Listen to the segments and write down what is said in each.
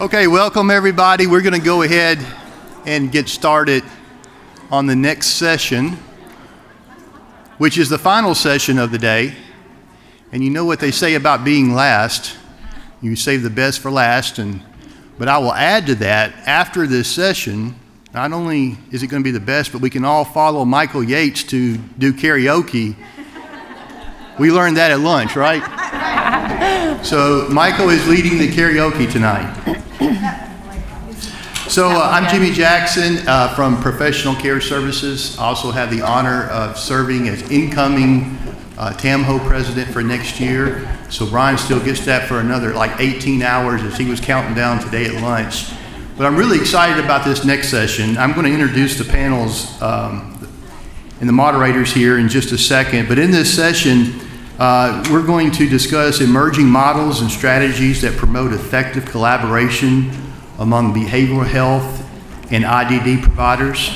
Okay, welcome everybody. We're going to go ahead and get started on the next session, which is the final session of the day. And you know what they say about being last. You save the best for last. But I will add to that, after this session, not only is it going to be the best, but we can all follow Michael Yates to do karaoke. We learned that at lunch, right? So Michael is leading the karaoke tonight. So I'm Jimmy Jackson from Professional Care Services. I also have the honor of serving as incoming TMHO president for next year. So Brian still gets that for another like 18 hours as he was counting down today at lunch. But I'm really excited about this next session. I'm going to introduce the panels and the moderators here in just a second. But in this session, we're going to discuss emerging models and strategies that promote effective collaboration among behavioral health and IDD providers,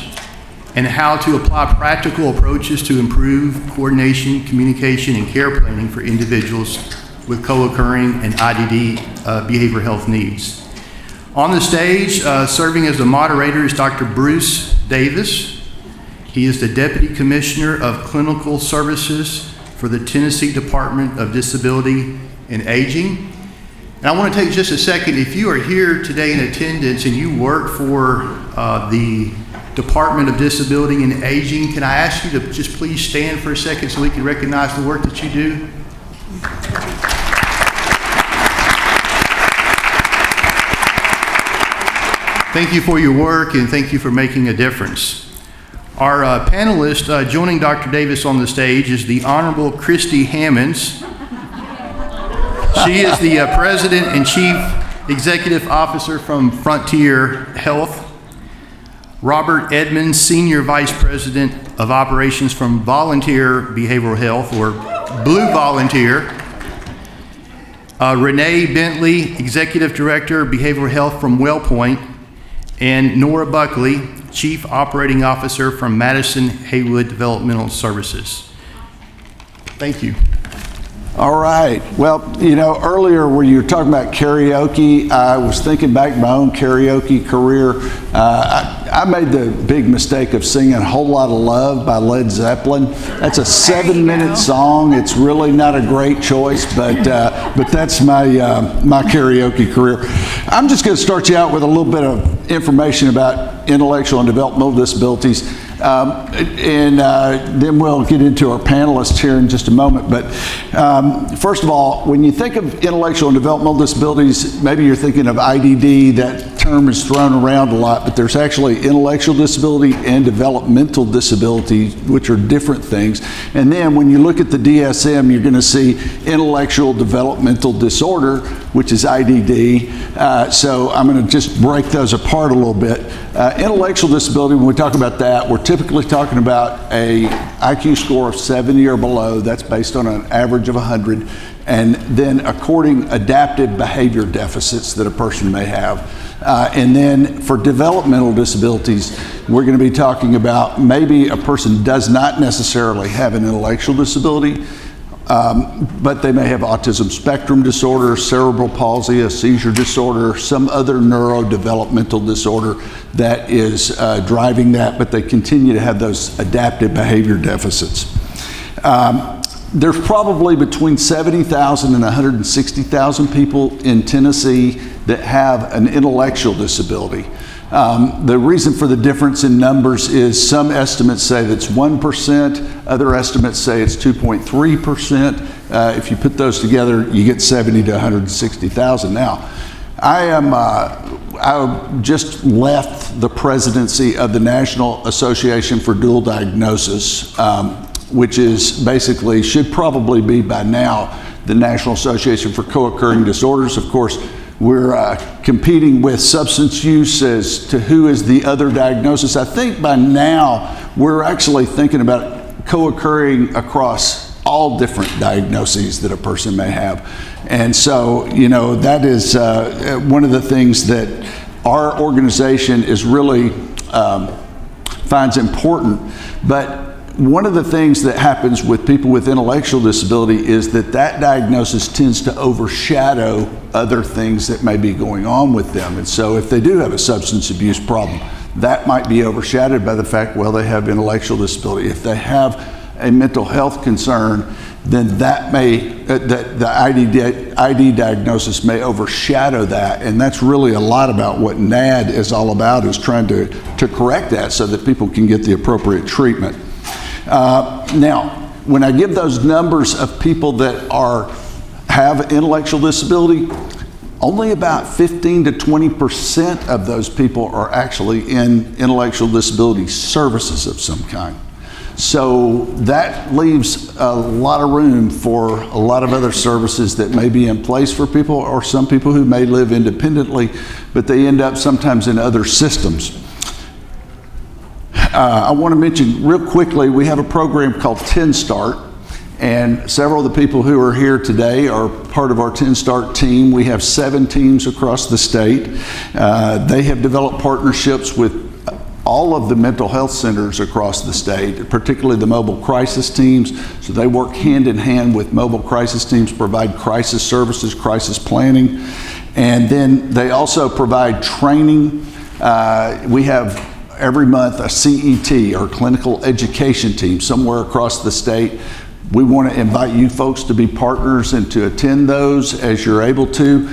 and how to apply practical approaches to improve coordination, communication, and care planning for individuals with co-occurring and IDD behavioral health needs. On the stage, serving as the moderator is Dr. Bruce Davis. He is the Deputy Commissioner of Clinical Services for the Tennessee Department of Disability and Aging. And I want to take just a second, if you are here today in attendance and you work for the Department of Disability and Aging, can I ask you to just please stand for a second so we can recognize the work that you do? Thank you for your work and thank you for making a difference. Our panelist joining Dr. Davis on the stage is the Honorable Christy Hammonds. She is the President and Chief Executive Officer from fromTNCO Health. Robert Edmonds, Senior Vice President of Operations from Volunteer Behavioral Health, or Blue Volunteer. Renee Bentley, Executive Director of Behavioral Health from WellPoint. And Nora Buckley, Chief Operating Officer from Madison Haywood Developmental Services. Thank you. All right. Well, you know, earlier when you were talking about karaoke, I was thinking back to my own karaoke career. I made the big mistake of singing A Whole Lot of Love by Led Zeppelin. That's a 7-minute song. It's really not a great choice, but that's my karaoke career. I'm just going to start you out with a little bit of information about intellectual and developmental disabilities. And then we'll get into our panelists here in just a moment. But first of all, when you think of intellectual and developmental disabilities, maybe you're thinking of IDD. That term is thrown around a lot, but there's actually intellectual disability and developmental disability, which are different things. And then when you look at the DSM, you're going to see intellectual developmental disorder, which is IDD. So I'm going to just break those apart a little bit. Intellectual disability, when we talk about that, we're typically talking about a IQ score of 70 or below. That's based on an average of 100. And then according adaptive behavior deficits that a person may have. And then for developmental disabilities, we're going to be talking about maybe a person does not necessarily have an intellectual disability, but they may have autism spectrum disorder, cerebral palsy, a seizure disorder, some other neurodevelopmental disorder that is driving that, but they continue to have those adaptive behavior deficits. There's probably between 70,000 and 160,000 people in Tennessee that have an intellectual disability. The reason for the difference in numbers is some estimates say that's 1%, other estimates say it's 2.3%. If you put those together, you get 70 to 160,000. Now, I just left the presidency of the National Association for Dual Diagnosis, which is basically, should probably be by now, the National Association for Co-occurring Disorders. Of course, we're competing with substance use as to who is the other diagnosis. I think by now, we're actually thinking about co-occurring across all different diagnoses that a person may have. And so, you know, that is one of the things that our organization is really finds important. But one of the things that happens with people with intellectual disability is that diagnosis tends to overshadow other things that may be going on with them. And so if they do have a substance abuse problem, that might be overshadowed by the fact, well, they have intellectual disability. If they have a mental health concern, then that may, the ID diagnosis may overshadow that. And that's really a lot about what NAD is all about, is trying to correct that so that people can get the appropriate treatment. Now, when I give those numbers of people that have intellectual disability, only about 15 to 20% of those people are actually in intellectual disability services of some kind. So that leaves a lot of room for a lot of other services that may be in place for people, or some people who may live independently, but they end up sometimes in other systems. I want to mention real quickly, we have a program called 10 Start, and several of the people who are here today are part of our 10 Start team. We have 7 teams across the state. They have developed partnerships with all of the mental health centers across the state, particularly the mobile crisis teams. So they work hand in hand with mobile crisis teams, provide crisis services, crisis planning, and then they also provide training. We have every month a CET, or clinical education team, somewhere across the state. We want to invite you folks to be partners and to attend those as you're able to,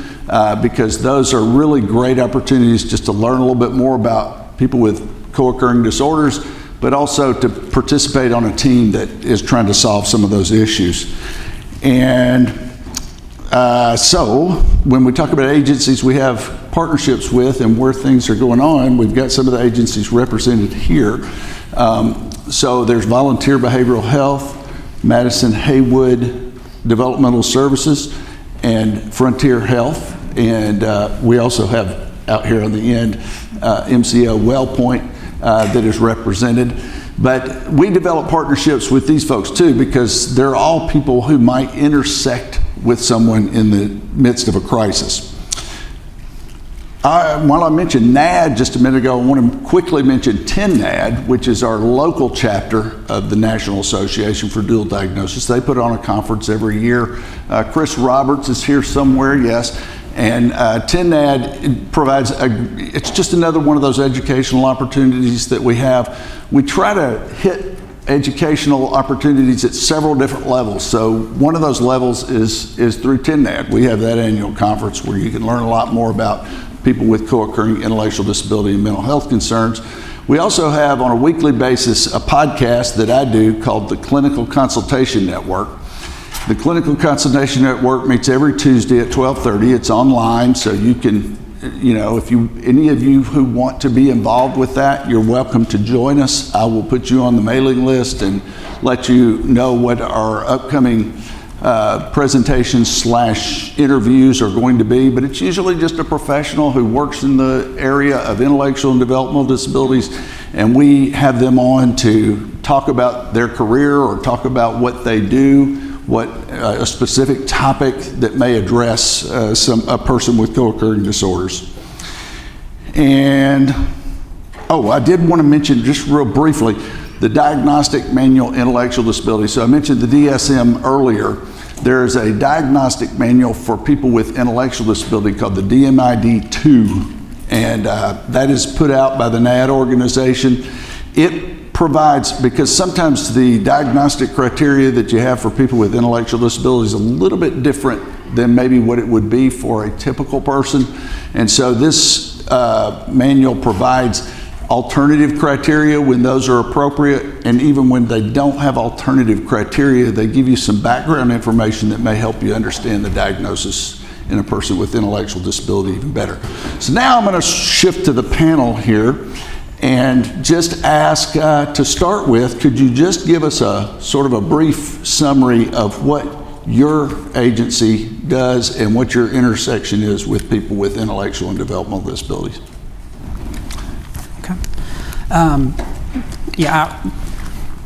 because those are really great opportunities just to learn a little bit more about people with co-occurring disorders, but also to participate on a team that is trying to solve some of those issues. And so when we talk about agencies we have partnerships with and where things are going on, we've got some of the agencies represented here. So there's Volunteer Behavioral Health, Madison Haywood Developmental Services, and Frontier Health. And we also have out here on the end MCO WellPoint that is represented. But we develop partnerships with these folks too, because they're all people who might intersect with someone in the midst of a crisis. While I mentioned NAD just a minute ago, I want to quickly mention TNNAD, which is our local chapter of the National Association for Dual Diagnosis. They put on a conference every year. Chris Roberts is here somewhere, yes. And TNNAD provides, it's just another one of those educational opportunities that we have. We try to hit educational opportunities at several different levels. So one of those levels is through TNNAD. We have that annual conference where you can learn a lot more about people with co-occurring intellectual disability and mental health concerns. We also have on a weekly basis a podcast that I do called the Clinical Consultation Network. The Clinical Consultation Network meets every Tuesday at 12:30. It's online, so you can, if any of you who want to be involved with that, you're welcome to join us. I will put you on the mailing list and let you know what our upcoming presentations / interviews are going to be, but it's usually just a professional who works in the area of intellectual and developmental disabilities, and we have them on to talk about their career or talk about what they do, what a specific topic that may address a person with co-occurring disorders. And I did want to mention just real briefly the Diagnostic Manual Intellectual Disability. So I mentioned the DSM earlier. There is a diagnostic manual for people with intellectual disability called the DMID-2, and that is put out by the NAD organization. It provides, because sometimes the diagnostic criteria that you have for people with intellectual disabilities is a little bit different than maybe what it would be for a typical person. And so this manual provides alternative criteria when those are appropriate, and even when they don't have alternative criteria, they give you some background information that may help you understand the diagnosis in a person with intellectual disability even better. So now I'm going to shift to the panel here and just ask to start with, could you just give us a sort of a brief summary of what your agency does and what your intersection is with people with intellectual and developmental disabilities? Okay.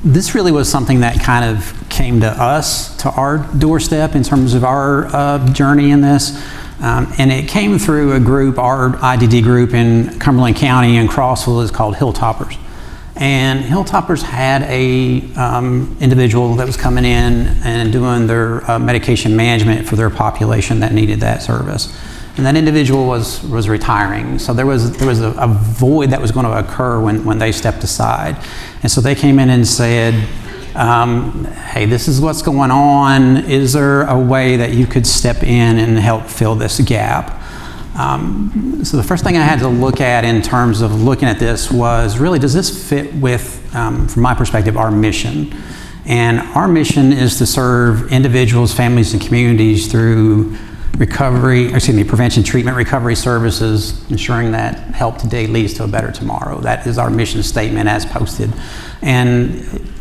This really was something that kind of came to us, to our doorstep in terms of our journey in this. And it came through a group, our IDD group in Cumberland County and Crossville is called Hilltoppers. And Hilltoppers had a individual that was coming in and doing their medication management for their population that needed that service. And that individual was retiring. So there was a void that was going to occur when they stepped aside. And so they came in and said, hey, this is what's going on. Is there a way that you could step in and help fill this gap? So the first thing I had to look at in terms of looking at this was really, does this fit with, from my perspective, our mission? And our mission is to serve individuals, families, and communities through prevention, treatment, recovery services, ensuring that help today leads to a better tomorrow. That is our mission statement as posted. And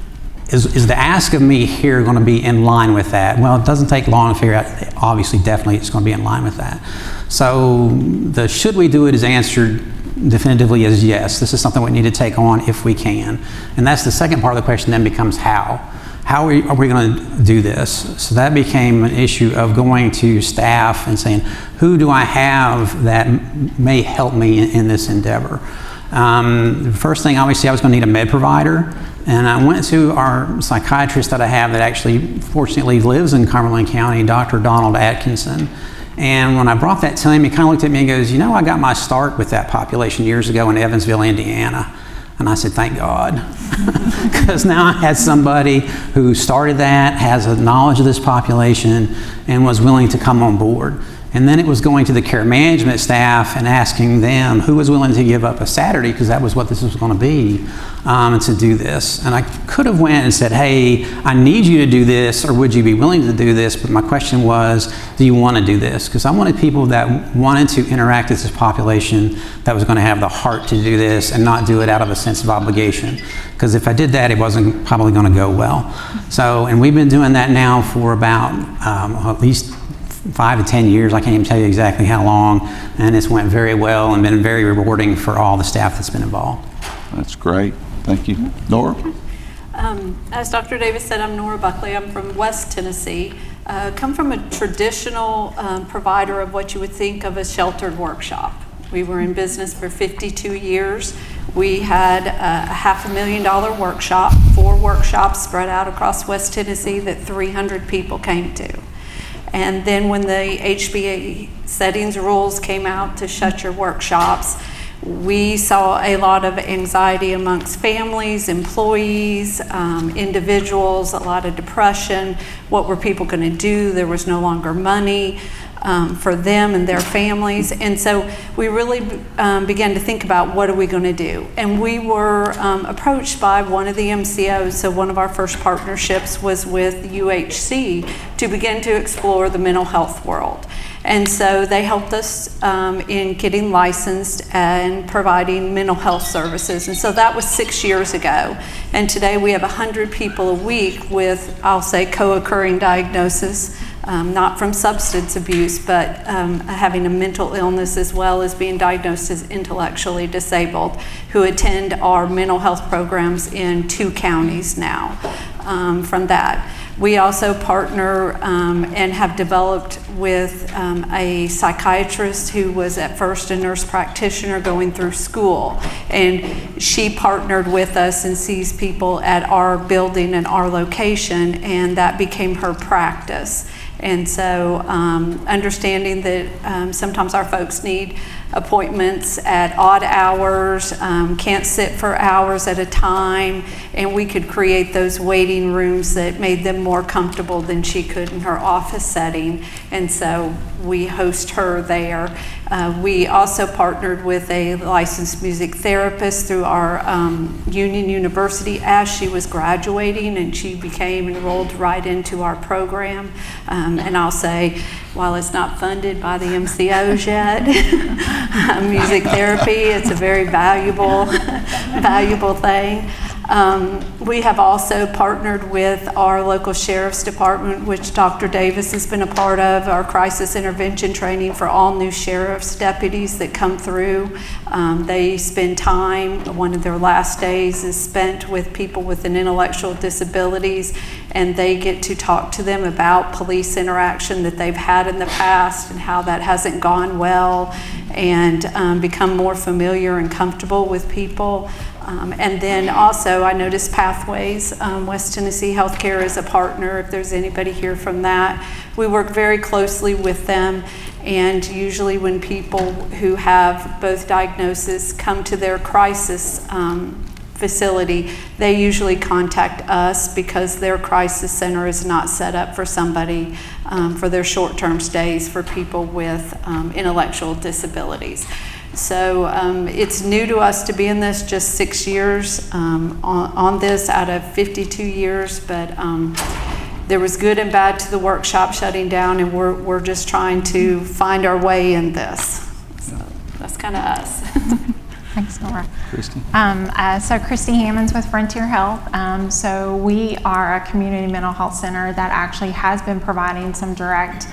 is the ask of me here going to be in line with that? Well, it doesn't take long to figure out. Obviously, definitely, it's going to be in line with that. So the should we do it is answered definitively as yes. This is something we need to take on if we can. And that's the second part of the question then becomes how. How are we going to do this? So that became an issue of going to staff and saying, who do I have that may help me in this endeavor? The first thing, obviously, I was going to need a med provider. And I went to our psychiatrist that I have that actually, fortunately, lives in Cumberland County, Dr. Donald Atkinson. And when I brought that to him, he kind of looked at me and goes, you know, I got my start with that population years ago in Evansville, Indiana. And I said, thank God. Because now I had somebody who started that, has a knowledge of this population, and was willing to come on board. And then it was going to the care management staff and asking them who was willing to give up a Saturday, because that was what this was going to be, to do this. And I could have went and said, hey, I need you to do this, or would you be willing to do this? But my question was, do you want to do this? Because I wanted people that wanted to interact with this population that was going to have the heart to do this and not do it out of a sense of obligation. Because if I did that, it wasn't probably going to go well. So, and we've been doing that now for about at least 5 to 10 years. I can't even tell you exactly how long, and it's went very well and been very rewarding for all the staff that's been involved. That's great. Thank you. Nora? As Dr. Davis said, I'm Nora Buckley. I'm from West Tennessee. Come from a traditional provider of what you would think of as sheltered workshop. We were in business for 52 years. We had a $500,000 workshop, 4 workshops spread out across West Tennessee that 300 people came to. And then when the HBA settings rules came out to shut your workshops, we saw a lot of anxiety amongst families, employees, individuals, a lot of depression. What were people going to do? There was no longer money for them and their families. And so we really began to think about, what are we going to do? And we were approached by one of the MCOs. So one of our first partnerships was with UHC to begin to explore the mental health world. And so they helped us in getting licensed and providing mental health services. And so that was 6 years ago. And today we have 100 people a week with, I'll say, co-occurring diagnosis, not from substance abuse, but having a mental illness as well as being diagnosed as intellectually disabled, who attend our mental health programs in 2 counties now from that. We also partner and have developed with a psychiatrist who was at first a nurse practitioner going through school. And she partnered with us and sees people at our building and our location, and that became her practice. And so understanding that sometimes our folks need appointments at odd hours, can't sit for hours at a time, and we could create those waiting rooms that made them more comfortable than she could in her office setting. And so we host her there. We also partnered with a licensed music therapist through our Union University as she was graduating, and she became enrolled right into our program. And I'll say, while it's not funded by the MCOs yet, music therapy, it's a very valuable thing. We have also partnered with our local sheriff's department, which Dr. Davis has been a part of, our crisis intervention training for all new sheriff's deputies that come through. They spend time, one of their last days is spent with people with an intellectual disabilities, and they get to talk to them about police interaction that they've had in the past and how that hasn't gone well, and become more familiar and comfortable with people. And then also, I noticed Pathways, West Tennessee Healthcare is a partner, if there's anybody here from that. We work very closely with them, and usually when people who have both diagnoses come to their crisis facility, they usually contact us because their crisis center is not set up for somebody for their short-term stays for people with intellectual disabilities. So it's new to us to be in this, just 6 years on this out of 52 years, but there was good and bad to the workshop shutting down, and we're just trying to find our way in this. So that's kind of us. Thanks, Nora. Christy? So Christy Hammonds with Frontier Health. So we are a community mental health center that actually has been providing some direct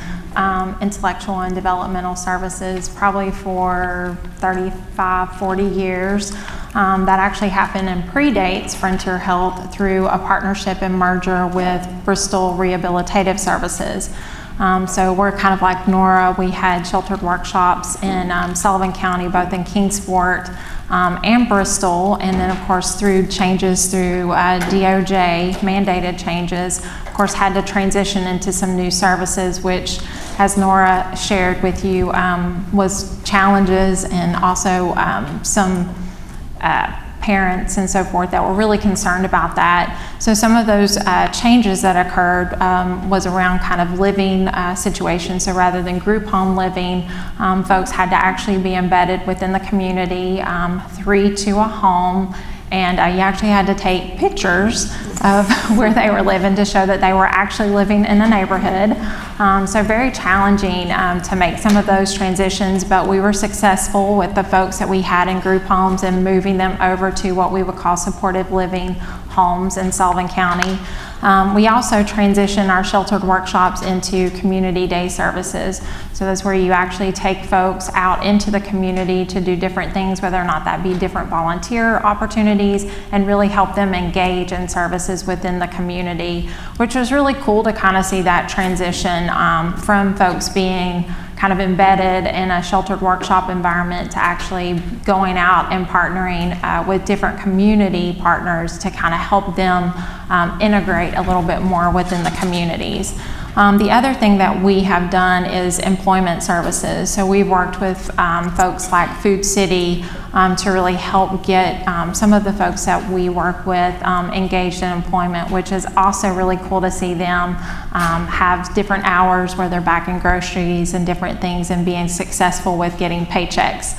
intellectual and developmental services probably for 35, 40 years. That actually happened and predates Frontier Health through a partnership and merger with Bristol Rehabilitative Services. So we're kind of like Nora. We had sheltered workshops in Sullivan County, both in Kingsport and Bristol, and then of course through changes through DOJ mandated changes, of course had to transition into some new services, which, as Nora shared with you, was challenges and also some parents and so forth that were really concerned about that. So some of those changes that occurred was around kind of living situations. So rather than group home living, folks had to actually be embedded within the community, 3 to a home, and you actually had to take pictures of where they were living to show that they were actually living in the neighborhood. So very challenging to make some of those transitions, but we were successful with the folks that we had in group homes and moving them over to what we would call supportive living homes in Sullivan County. We also transition our sheltered workshops into community day services. So that's where you actually take folks out into the community to do different things, whether or not that be different volunteer opportunities, and really help them engage in services within the community, which was really cool to kind of see that transition from folks being kind of embedded in a sheltered workshop environment to actually going out and partnering with different community partners to kind of help them integrate a little bit more within the communities. The other thing that we have done is employment services. So we've worked with folks like Food City to really help get some of the folks that we work with engaged in employment, which is also really cool to see them have different hours where they're back in groceries and different things and being successful with getting paychecks.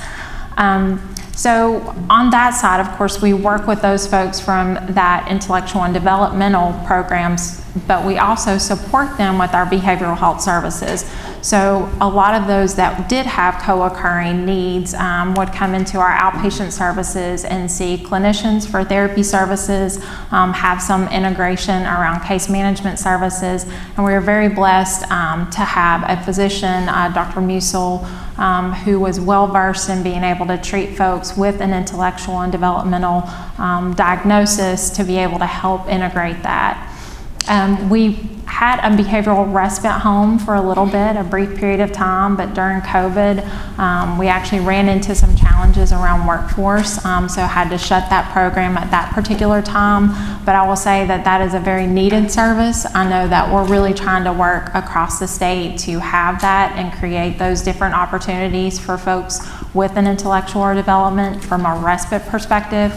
So on that side, of course, we work with those folks from that intellectual and developmental programs, but we also support them with our behavioral health services. So a lot of those that did have co-occurring needs would come into our outpatient services and see clinicians for therapy services, have some integration around case management services, and we were very blessed to have a physician, Dr. Musil, who was well versed in being able to treat folks with an intellectual and developmental diagnosis to be able to help integrate that. We had a behavioral respite home for a little bit, a brief period of time, but during COVID, we actually ran into some challenges around workforce, so had to shut that program at that particular time. But I will say that that is a very needed service. I know that we're really trying to work across the state to have that and create those different opportunities for folks with an intellectual or development from a respite perspective.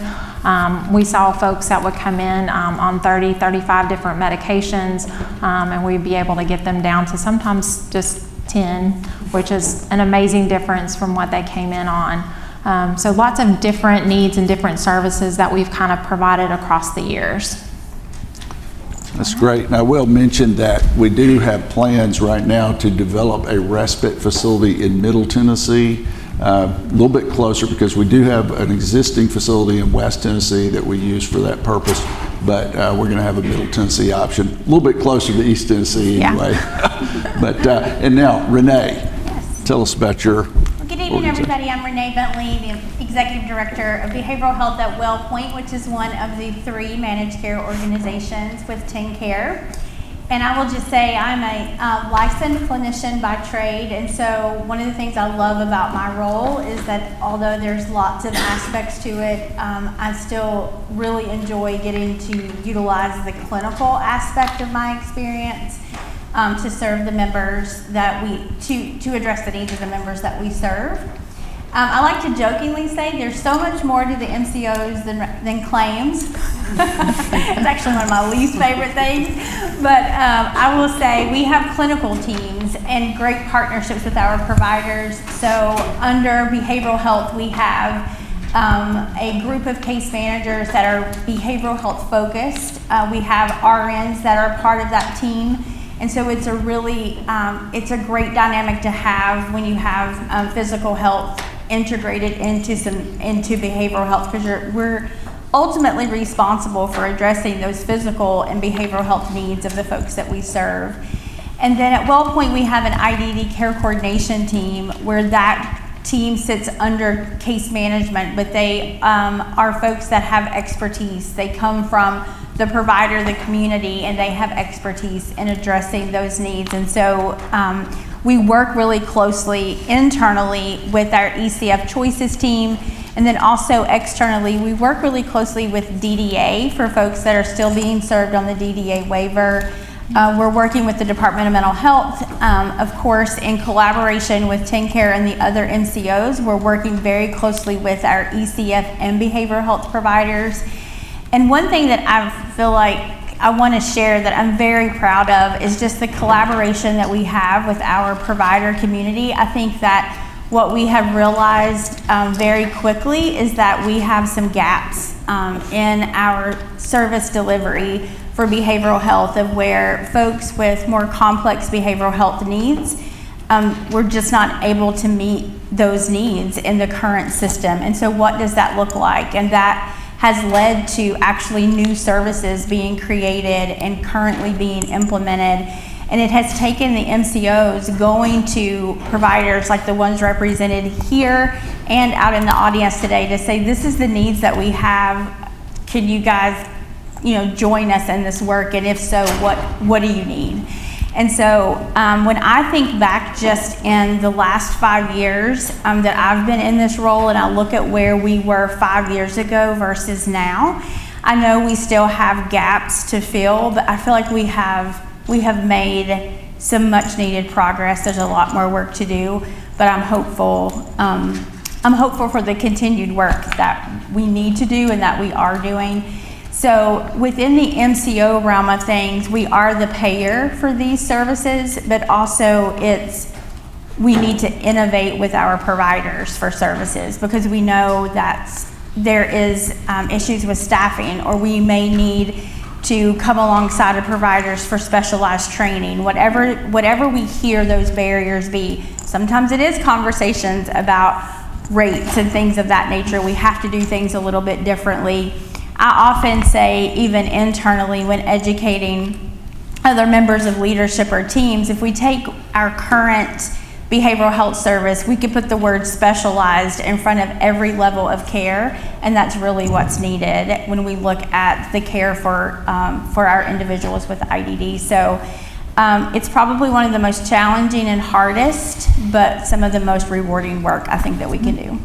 We saw folks that would come in on 30, 35 different medications, and we'd be able to get them down to sometimes just 10, which is an amazing difference from what they came in on. So lots of different needs and different services that we've kind of provided across the years. That's great. And I will mention that we do have plans right now to develop a respite facility in Middle Tennessee. A little bit closer because we do have an existing facility in West Tennessee that we use for that purpose, but we're going to have a Middle Tennessee option, a little bit closer to East Tennessee anyway. Yeah. But and now Renee, Yes. tell us about your Good evening, everybody. I'm Renee Bentley, the Executive Director of Behavioral Health at WellPoint, which is one of the 3 managed care organizations with TNCO. And I will just say I'm a licensed clinician by trade, and so one of the things I love about my role is that although there's lots of aspects to it, I still really enjoy getting to utilize the clinical aspect of my experience to serve the members that to address the needs of the members that we serve. I like to jokingly say there's so much more to the MCOs than claims. It's actually one of my least favorite things. But I will say we have clinical teams and great partnerships with our providers. So under behavioral health, we have a group of case managers that are behavioral health focused. We have RNs that are part of that team. And so it's a really, it's a great dynamic to have when you have physical health integrated into behavioral health, because we're ultimately responsible for addressing those physical and behavioral health needs of the folks that we serve. And then at WellPoint, we have an IDD care coordination team where that team sits under case management, but they are folks that have expertise. They come from the provider, the community, and they have expertise in addressing those needs. And so we work really closely internally with our ECF Choices team, and then also externally, we work really closely with DDA for folks that are still being served on the DDA waiver. We're working with the Department of Mental Health, of course, in collaboration with TNCO and the other MCOs. We're working very closely with our ECF and behavioral health providers. And one thing that I feel like I want to share that I'm very proud of is just the collaboration that we have with our provider community. I think that what we have realized very quickly is that we have some gaps in our service delivery for behavioral health, of where folks with more complex behavioral health needs, we're just not able to meet those needs in the current system. And so what does that look like? And that has led to actually new services being created and currently being implemented. And it has taken the MCOs going to providers like the ones represented here and out in the audience today to say, this is the needs that we have. Can you guys, join us in this work? And if so, what do you need? And so when I think back just in the last 5 years that I've been in this role, and I look at where we were 5 years ago versus now, I know we still have gaps to fill, but I feel like we have made some much needed progress. There's a lot more work to do, but I'm hopeful for the continued work that we need to do and that we are doing. So within the MCO realm of things, we are the payer for these services, but also we need to innovate with our providers for services, because we know that there is issues with staffing, or we may need to come alongside of providers for specialized training, whatever we hear those barriers be. Sometimes it is conversations about rates and things of that nature. We have to do things a little bit differently. I often say, even internally when educating other members of leadership or teams, if we take our current behavioral health service, we could put the word specialized in front of every level of care, and that's really what's needed when we look at the care for our individuals with IDD. So it's probably one of the most challenging and hardest, but some of the most rewarding work I think that we can do.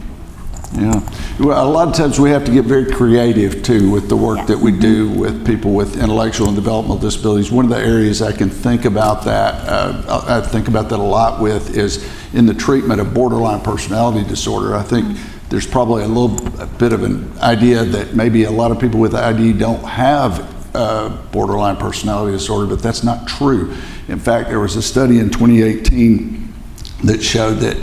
Yeah, well, a lot of times we have to get very creative too with the work that we do with people with intellectual and developmental disabilities. One of the areas I can think about that, I think about that a lot with, is in the treatment of borderline personality disorder. I think there's probably a little bit of an idea that maybe a lot of people with ID don't have borderline personality disorder, but that's not true. In fact, there was a study in 2018 that showed that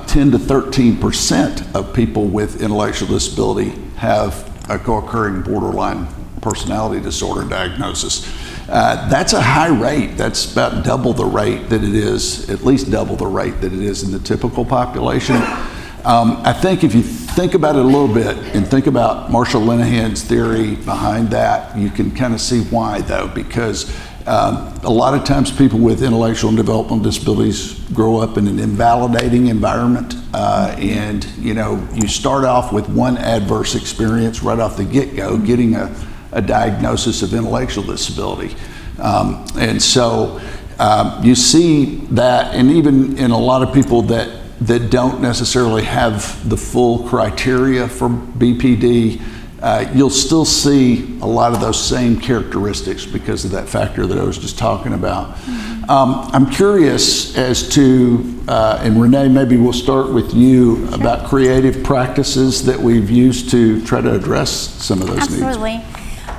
10 to 13% of people with intellectual disability have a co-occurring borderline personality disorder diagnosis. That's a high rate. That's about double the rate that it is, at least double the rate that it is in the typical population. I think if you think about it a little bit and think about Marshall Linehan's theory behind that, you can kind of see why, though, because a lot of times people with intellectual and developmental disabilities grow up in an invalidating environment, and you start off with one adverse experience right off the get-go, getting a diagnosis of intellectual disability. And so you see that, and even in a lot of people that don't necessarily have the full criteria for BPD, you'll still see a lot of those same characteristics because of that factor that I was just talking about. I'm curious as to, and Renee, maybe we'll start with you about creative practices that we've used to try to address some of those needs. Absolutely.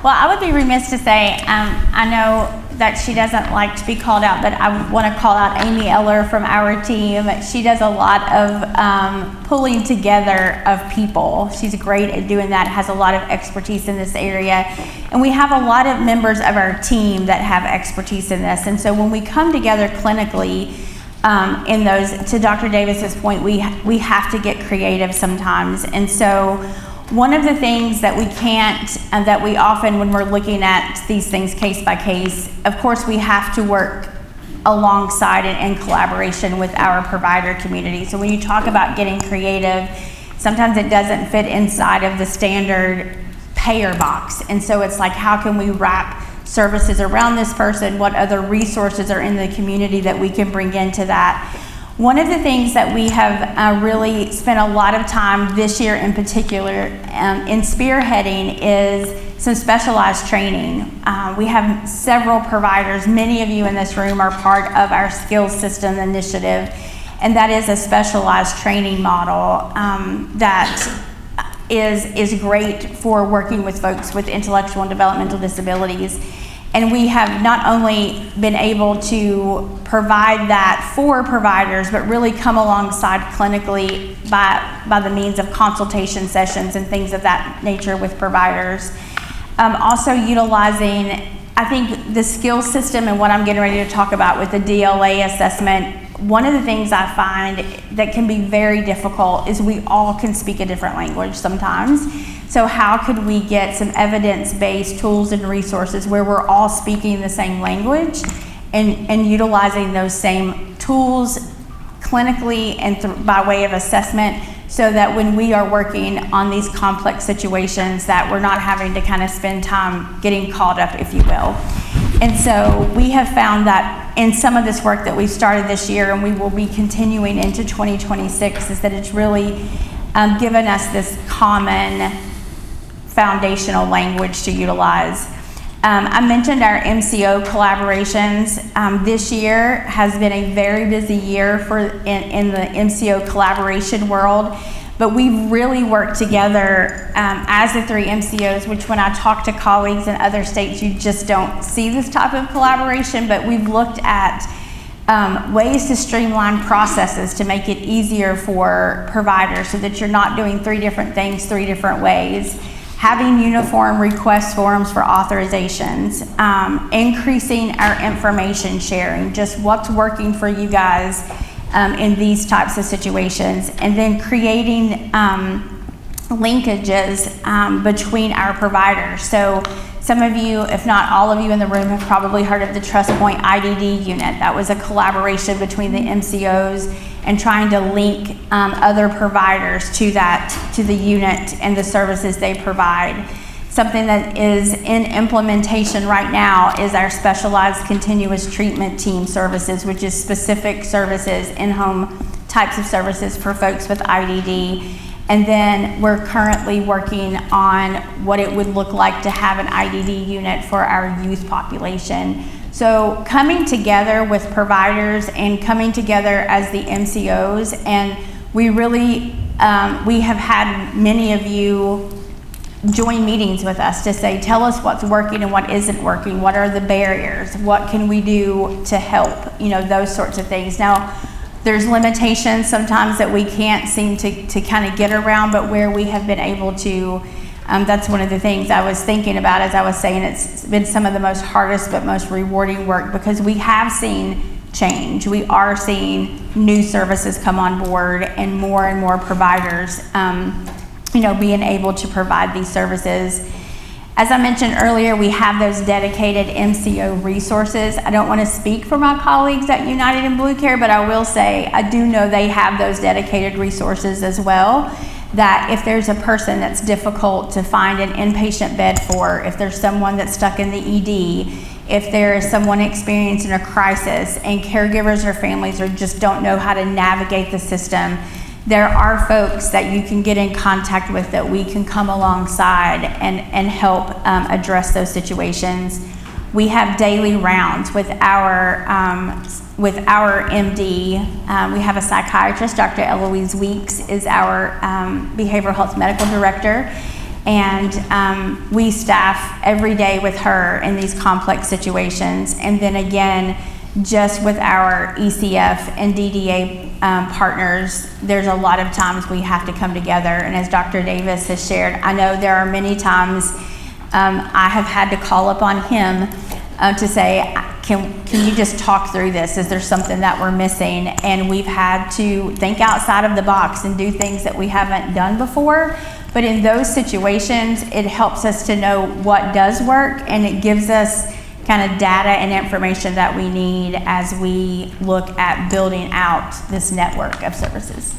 Well, I would be remiss to say, I know that she doesn't like to be called out, but I want to call out Amy Eller from our team. She does a lot of pulling together of people. She's great at doing that, has a lot of expertise in this area. And we have a lot of members of our team that have expertise in this. And so when we come together clinically, in those, to Dr. Davis's point, we have to get creative sometimes. And so one of the things that we can't, and that we often, when we're looking at these things case by case, of course we have to work alongside and in collaboration with our provider community. So when you talk about getting creative, sometimes it doesn't fit inside of the standard payer box. And so it's like, how can we wrap services around this person? What other resources are in the community that we can bring into that? One of the things that we have really spent a lot of time this year in particular in spearheading is some specialized training. We have several providers, many of you in this room are part of our skills system initiative, and that is a specialized training model that is great for working with folks with intellectual and developmental disabilities. And we have not only been able to provide that for providers, but really come alongside clinically by the means of consultation sessions and things of that nature with providers. Also utilizing, I think, the skills system and what I'm getting ready to talk about with the DLA assessment. One of the things I find that can be very difficult is we all can speak a different language sometimes. So how could we get some evidence-based tools and resources where we're all speaking the same language and utilizing those same tools clinically and by way of assessment, so that when we are working on these complex situations that we're not having to kind of spend time getting caught up, if you will. And so we have found that in some of this work that we've started this year and we will be continuing into 2026 is that it's really given us this common foundational language to utilize. I mentioned our MCO collaborations. This year has been a very busy year in the MCO collaboration world, but we've really worked together as the 3 MCOs, which when I talk to colleagues in other states, you just don't see this type of collaboration, but we've looked at ways to streamline processes to make it easier for providers so that you're not doing 3 different things 3 different ways. Having uniform request forms for authorizations, increasing our information sharing, just what's working for you guys in these types of situations, and then creating linkages between our providers. So some of you, if not all of you in the room, have probably heard of the TrustPoint IDD unit. That was a collaboration between the MCOs and trying to link other providers to the unit and the services they provide. Something that is in implementation right now is our specialized continuous treatment team services, which is specific services, in-home types of services for folks with IDD. And then we're currently working on what it would look like to have an IDD unit for our youth population. So coming together with providers and coming together as the MCOs, and we really, we have had many of you join meetings with us to say, tell us what's working and what isn't working, what are the barriers, what can we do to help, those sorts of things. Now, there's limitations sometimes that we can't seem to kind of get around, but where we have been able to, that's one of the things I was thinking about as I was saying it's been some of the most hardest but most rewarding work, because we have seen change. We are seeing new services come on board and more providers being able to provide these services. As I mentioned earlier, we have those dedicated MCO resources. I don't want to speak for my colleagues at United and Blue Care, but I will say I do know they have those dedicated resources as well, that if there's a person that's difficult to find an inpatient bed for, if there's someone that's stuck in the ED, if there is someone experiencing a crisis and caregivers or families just don't know how to navigate the system, there are folks that you can get in contact with that we can come alongside and help address those situations. We have daily rounds with our MD. We have a psychiatrist, Dr. Eloise Weeks is our behavioral health medical director, and we staff every day with her in these complex situations. And then again, just with our ECF and DDA partners, there's a lot of times we have to come together. And as Dr. Davis has shared, I know there are many times I have had to call upon him to say, can you just talk through this? Is there something that we're missing? And we've had to think outside of the box and do things that we haven't done before. But in those situations, it helps us to know what does work, and it gives us kind of data and information that we need as we look at building out this network of services.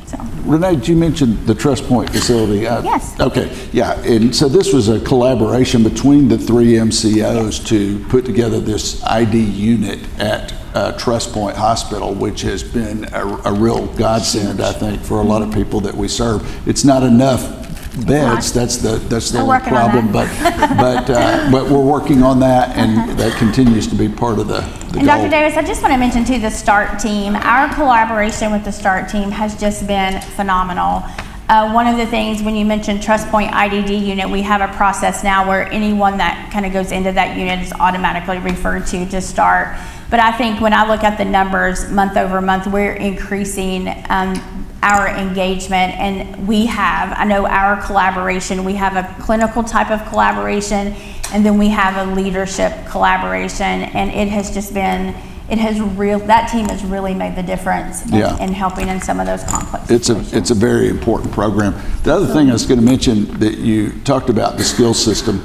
So. Renee, did you mention the Trust Point facility? Yes. Okay, yeah, and so this was a collaboration between the 3 MCOs to put together this ID unit at Trust Point Hospital, which has been a real godsend, I think, for a lot of people that we serve. It's not enough beds, that's the only problem, but we're working on that, and that continues to be part of the and goal. Dr. Davis, I just want to mention too the START team. Our collaboration with the START team has just been phenomenal. One of the things, when you mentioned Trust Point IDD unit, we have a process now where anyone that kind of goes into that unit is automatically referred to START. But I think when I look at the numbers month over month, we're increasing our engagement, and I know our collaboration, we have a clinical type of collaboration, and then we have a leadership collaboration, and it has just been, that team has really made the difference in helping in some of those complex situations. It's a very important program. The other thing I was going to mention that you talked about, the skills system,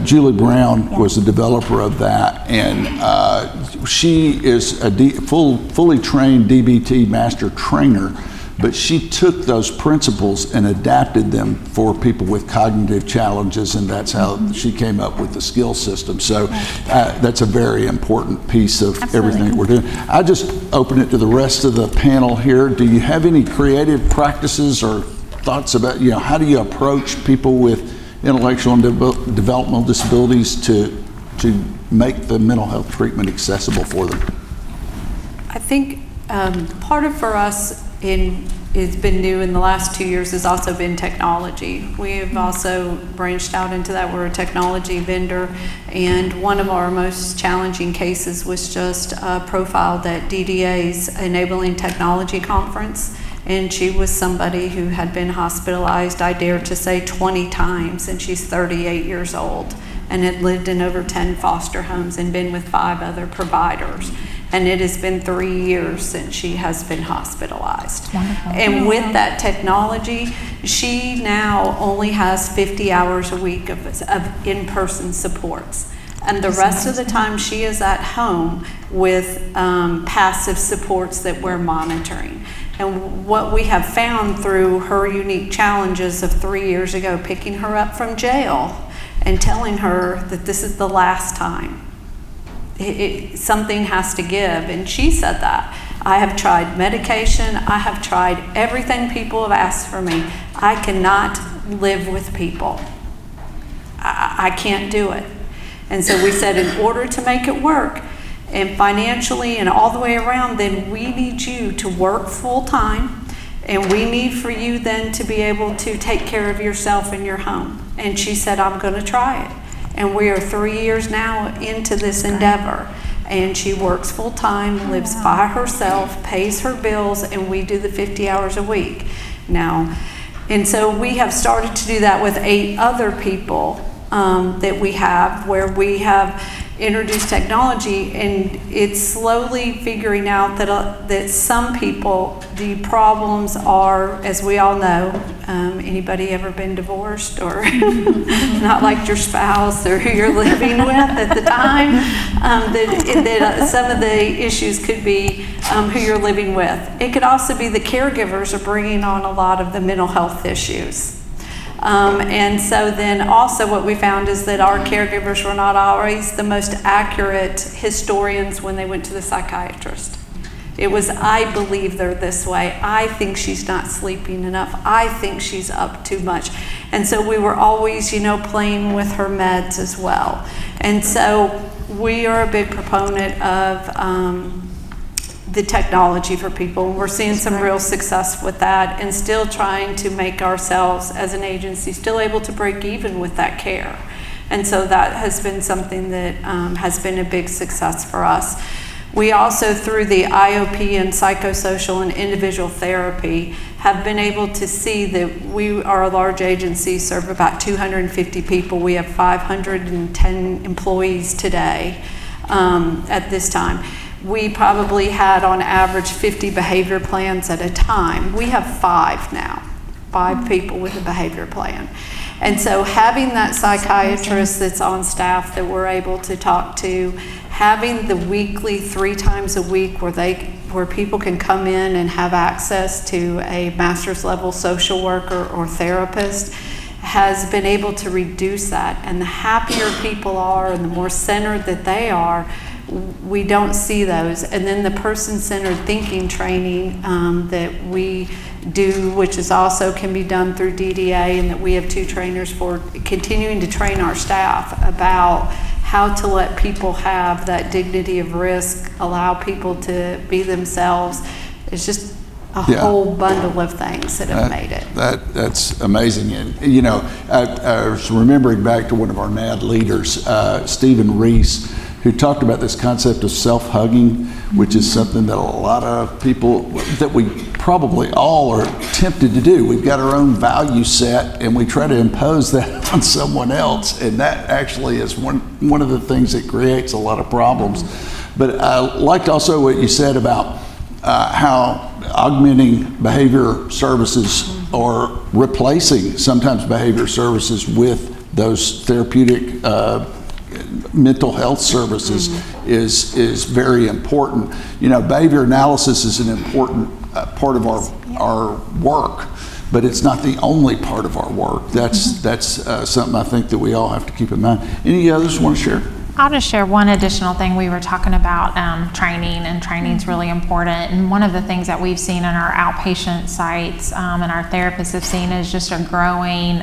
Julie Brown was the developer of that, and she is a fully trained DBT master trainer, but she took those principles and adapted them for people with cognitive challenges, and that's how she came up with the skill system. So that's a very important piece of everything that we're doing. I just open it to the rest of the panel here. Do you have any creative practices or thoughts about, how do you approach people with intellectual and developmental disabilities to make the mental health treatment accessible for them? I think part of for us it's been new in the last 2 years has also been technology. We have also branched out into that. We're a technology vendor, and one of our most challenging cases was just profiled at DDA's Enabling Technology Conference, and she was somebody who had been hospitalized, I dare to say 20 times, and she's 38 years old and had lived in over 10 foster homes and been with 5 other providers. And it has been 3 years since she has been hospitalized. Wonderful. And with that technology, she now only has 50 hours a week of in-person supports. And the rest of the time she is at home with passive supports that we're monitoring. And what we have found through her unique challenges of 3 years ago, picking her up from jail and telling her that this is the last time. Something has to give, and she said that. I have tried medication, I have tried everything people have asked for me. I cannot live with people. I can't do it. And so we said, in order to make it work, and financially and all the way around, then we need you to work full time, and we need for you then to be able to take care of yourself in your home. And she said, I'm going to try it. And we are 3 years now into this endeavor. And she works full time, lives by herself, pays her bills, and we do the 50 hours a week now. And so we have started to do that with 8 other people that we have, where we have introduced technology, and it's slowly figuring out that some people, the problems are, as we all know, anybody ever been divorced or not liked your spouse or who you're living with at the time, that some of the issues could be who you're living with. It could also be the caregivers are bringing on a lot of the mental health issues. And so then also what we found is that our caregivers were not always the most accurate historians when they went to the psychiatrist. It was, I believe they're this way. I think she's not sleeping enough. I think she's up too much. And so we were always, playing with her meds as well. And so we are a big proponent of the technology for people. We're seeing some real success with that, and still trying to make ourselves as an agency still able to break even with that care. And so that has been something that has been a big success for us. We also, through the IOP and psychosocial and individual therapy, have been able to see that we are a large agency, serve about 250 people. We have 510 employees today at this time. We probably had on average 50 behavior plans at a time. We have 5 now, 5 people with a behavior plan. And so having that psychiatrist that's on staff that we're able to talk to, having the weekly 3 times a week where people can come in and have access to a master's level social worker or therapist, has been able to reduce that. And the happier people are and the more centered that they are, we don't see those. And then the person-centered thinking training that we do, which is also can be done through DDA, and that we have 2 trainers for, continuing to train our staff about how to let people have that dignity of risk, allow people to be themselves. It's just a whole bundle of things that have made it. That's amazing. And, I was remembering back to one of our NAD leaders, Stephen Reese, who talked about this concept of self-hugging, which is something that a lot of people, that we probably all are tempted to do. We've got our own value set and we try to impose that on someone else, and that actually is one of the things that creates a lot of problems. But I liked also what you said about how augmenting behavior services or replacing sometimes behavior services with those therapeutic mental health services is very important. Behavior analysis is an important part of our work, but it's not the only part of our work. That's something I think that we all have to keep in mind. Any others want to share? I'll just share one additional thing. We were talking about training, and training is really important. And one of the things that we've seen in our outpatient sites and our therapists have seen is just a growing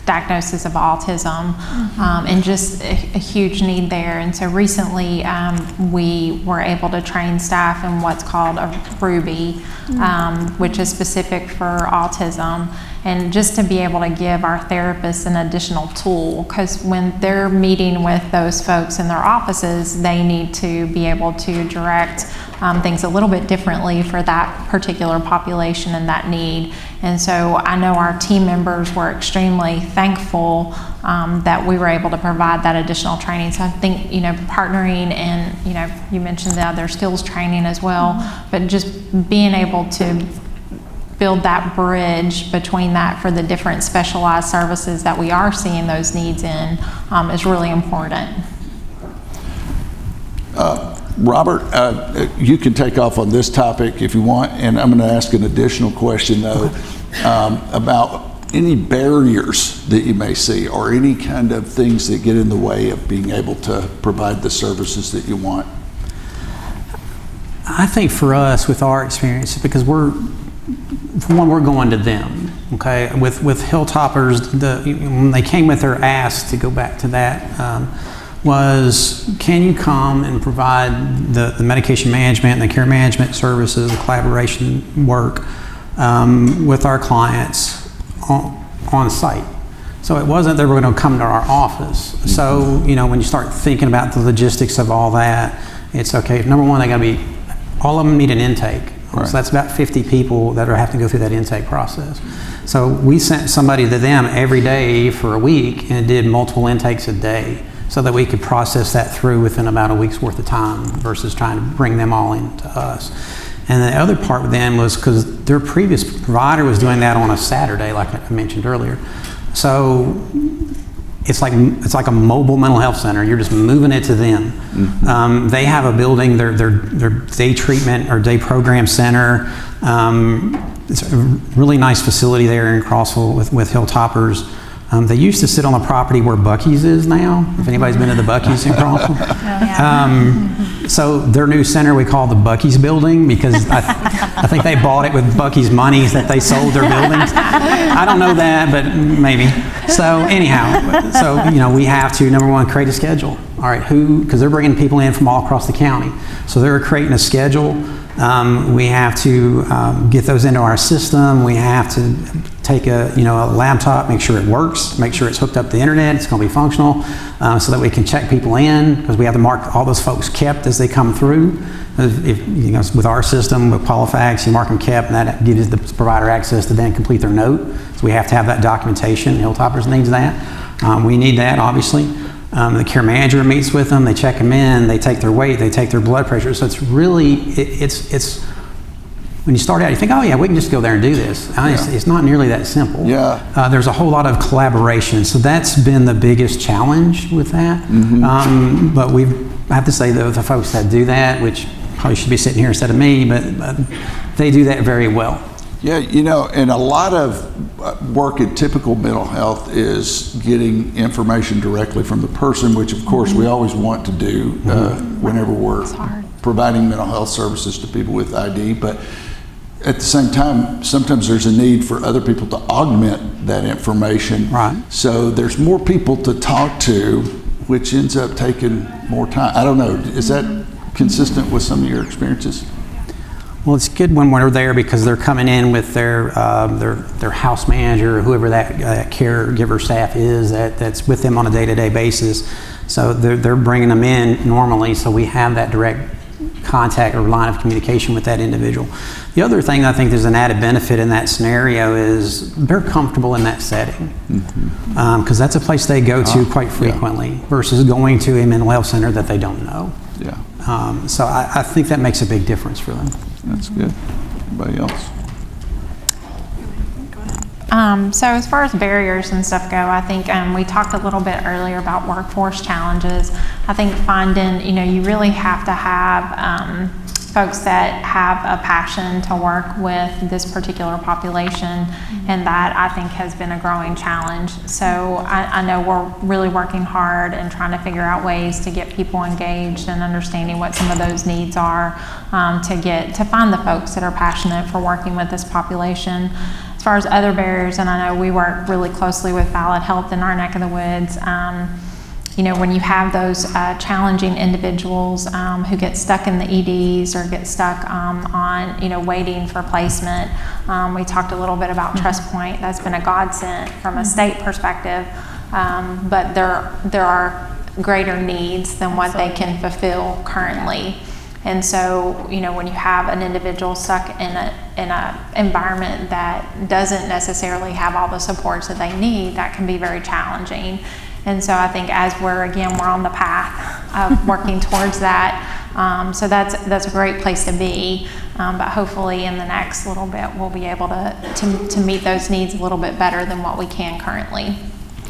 diagnosis of autism, and just a huge need there. And so recently we were able to train staff in what's called a Ruby, which is specific for autism, and just to be able to give our therapists an additional tool, because when they're meeting with those folks in their offices, they need to be able to direct things a little bit differently for that particular population and that need. And so I know our team members were extremely thankful that we were able to provide that additional training. So I think, partnering and, you mentioned the other skills training as well, but just being able to build that bridge between that for the different specialized services that we are seeing those needs in is really important. Robert, you can take off on this topic if you want, and I'm going to ask an additional question though about any barriers that you may see or any kind of things that get in the way of being able to provide the services that you want. I think for us, with our experience, because we're going to them, okay? With Hilltoppers, when they came with their ask, to go back to that, was, can you come and provide the medication management and the care management services, the collaboration work with our clients on site? So it wasn't that we're going to come to our office. So, when you start thinking about the logistics of all that, it's okay. Number one, they got to be, all of them need an intake. Right. So that's about 50 people that have to go through that intake process. So we sent somebody to them every day for a week and did multiple intakes a day, so that we could process that through within about a week's worth of time versus trying to bring them all into us. And the other part with them was because their previous provider was doing that on a Saturday, like I mentioned earlier. So it's like a mobile mental health center. You're just moving it to them. Mm-hmm. They have a building, their day treatment or day program center it's a really nice facility there in Crossville with Hilltoppers. They used to sit on the property where Bucky's is now, if anybody's been to the Bucky's in Crossville. So their new center we call the Bucky's Building, because I think they bought it with Bucky's monies that they sold their buildings. I don't know that, but maybe. So anyhow, so we have to, number one, create a schedule. All right, because they're bringing people in from all across the county. So they're creating a schedule. We have to get those into our system. We have to take a laptop, make sure it works, make sure it's hooked up to the internet, it's going to be functional, so that we can check people in, because we have to mark all those folks kept as they come through. If, with our system, with Qualifax, you mark them kept, and that gives the provider access to then complete their note. So we have to have that documentation. Hilltoppers needs that. We need that, obviously. The care manager meets with them, they check them in, they take their weight, they take their blood pressure. So it's really, it's when you start out, you think, oh yeah, we can just go there and do this. It's not nearly that simple. Yeah. There's a whole lot of collaboration. So that's been the biggest challenge with that. But I have to say, though, the folks that do that, which probably should be sitting here instead of me, but they do that very well. Yeah, and a lot of work in typical mental health is getting information directly from the person, which of course we always want to do whenever we're providing mental health services to people with ID. But at the same time, sometimes there's a need for other people to augment that information. Right. So there's more people to talk to, which ends up taking more time. I don't know, is that consistent with some of your experiences? Well, it's good when we're there because they're coming in with their house manager or whoever that caregiver staff is that's with them on a day-to-day basis. So they're bringing them in normally, so we have that direct contact or line of communication with that individual. The other thing I think there's an added benefit in that scenario is they're comfortable in that setting, because that's a place they go to quite frequently versus going to a mental health center that they don't know. Yeah. So I think that makes a big difference for them. That's good. Anybody else? So as far as barriers and stuff go, I think we talked a little bit earlier about workforce challenges. I think finding, you really have to have folks that have a passion to work with this particular population, and that I think has been a growing challenge. So I know we're really working hard and trying to figure out ways to get people engaged and understanding what some of those needs are to find the folks that are passionate for working with this population. As far as other barriers, and I know we work really closely with Valid Health in our neck of the woods, when you have those challenging individuals who get stuck in the EDs or get stuck on, waiting for placement. We talked a little bit about Trust Point. That's been a godsend from a state perspective, but there are greater needs than what they can fulfill currently. And so, when you have an individual stuck in a environment that doesn't necessarily have all the supports that they need, that can be very challenging. And so I think as we're on the path of working towards that. So that's a great place to be. But hopefully in the next little bit, we'll be able to meet those needs a little bit better than what we can currently.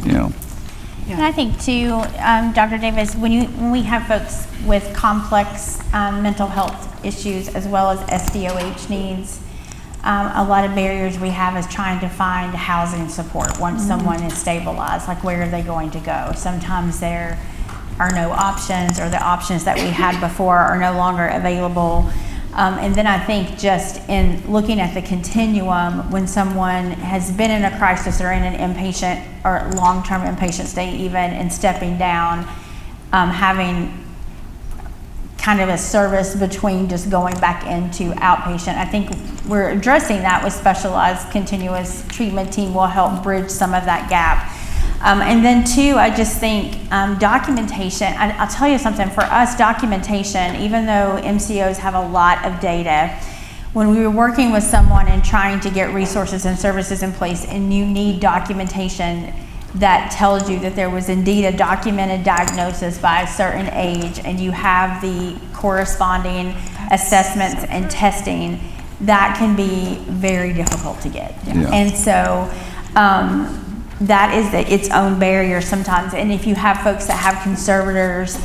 Yeah. And I think too, Dr. Davis, when we have folks with complex mental health issues as well as SDOH needs, a lot of barriers we have is trying to find housing support once someone is stabilized. Like, where are they going to go? Sometimes there are no options, or the options that we had before are no longer available. And then I think just in looking at the continuum, when someone has been in a crisis or in an inpatient or long-term inpatient stay even, and stepping down, having kind of a service between just going back into outpatient. I think we're addressing that with specialized continuous treatment team will help bridge some of that gap. And then two, I just think documentation, I'll tell you something, for us documentation, even though MCOs have a lot of data, when we were working with someone and trying to get resources and services in place, and you need documentation that tells you that there was indeed a documented diagnosis by a certain age, and you have the corresponding assessments and testing, that can be very difficult to get. Yeah. And so that is its own barrier sometimes. And if you have folks that have conservators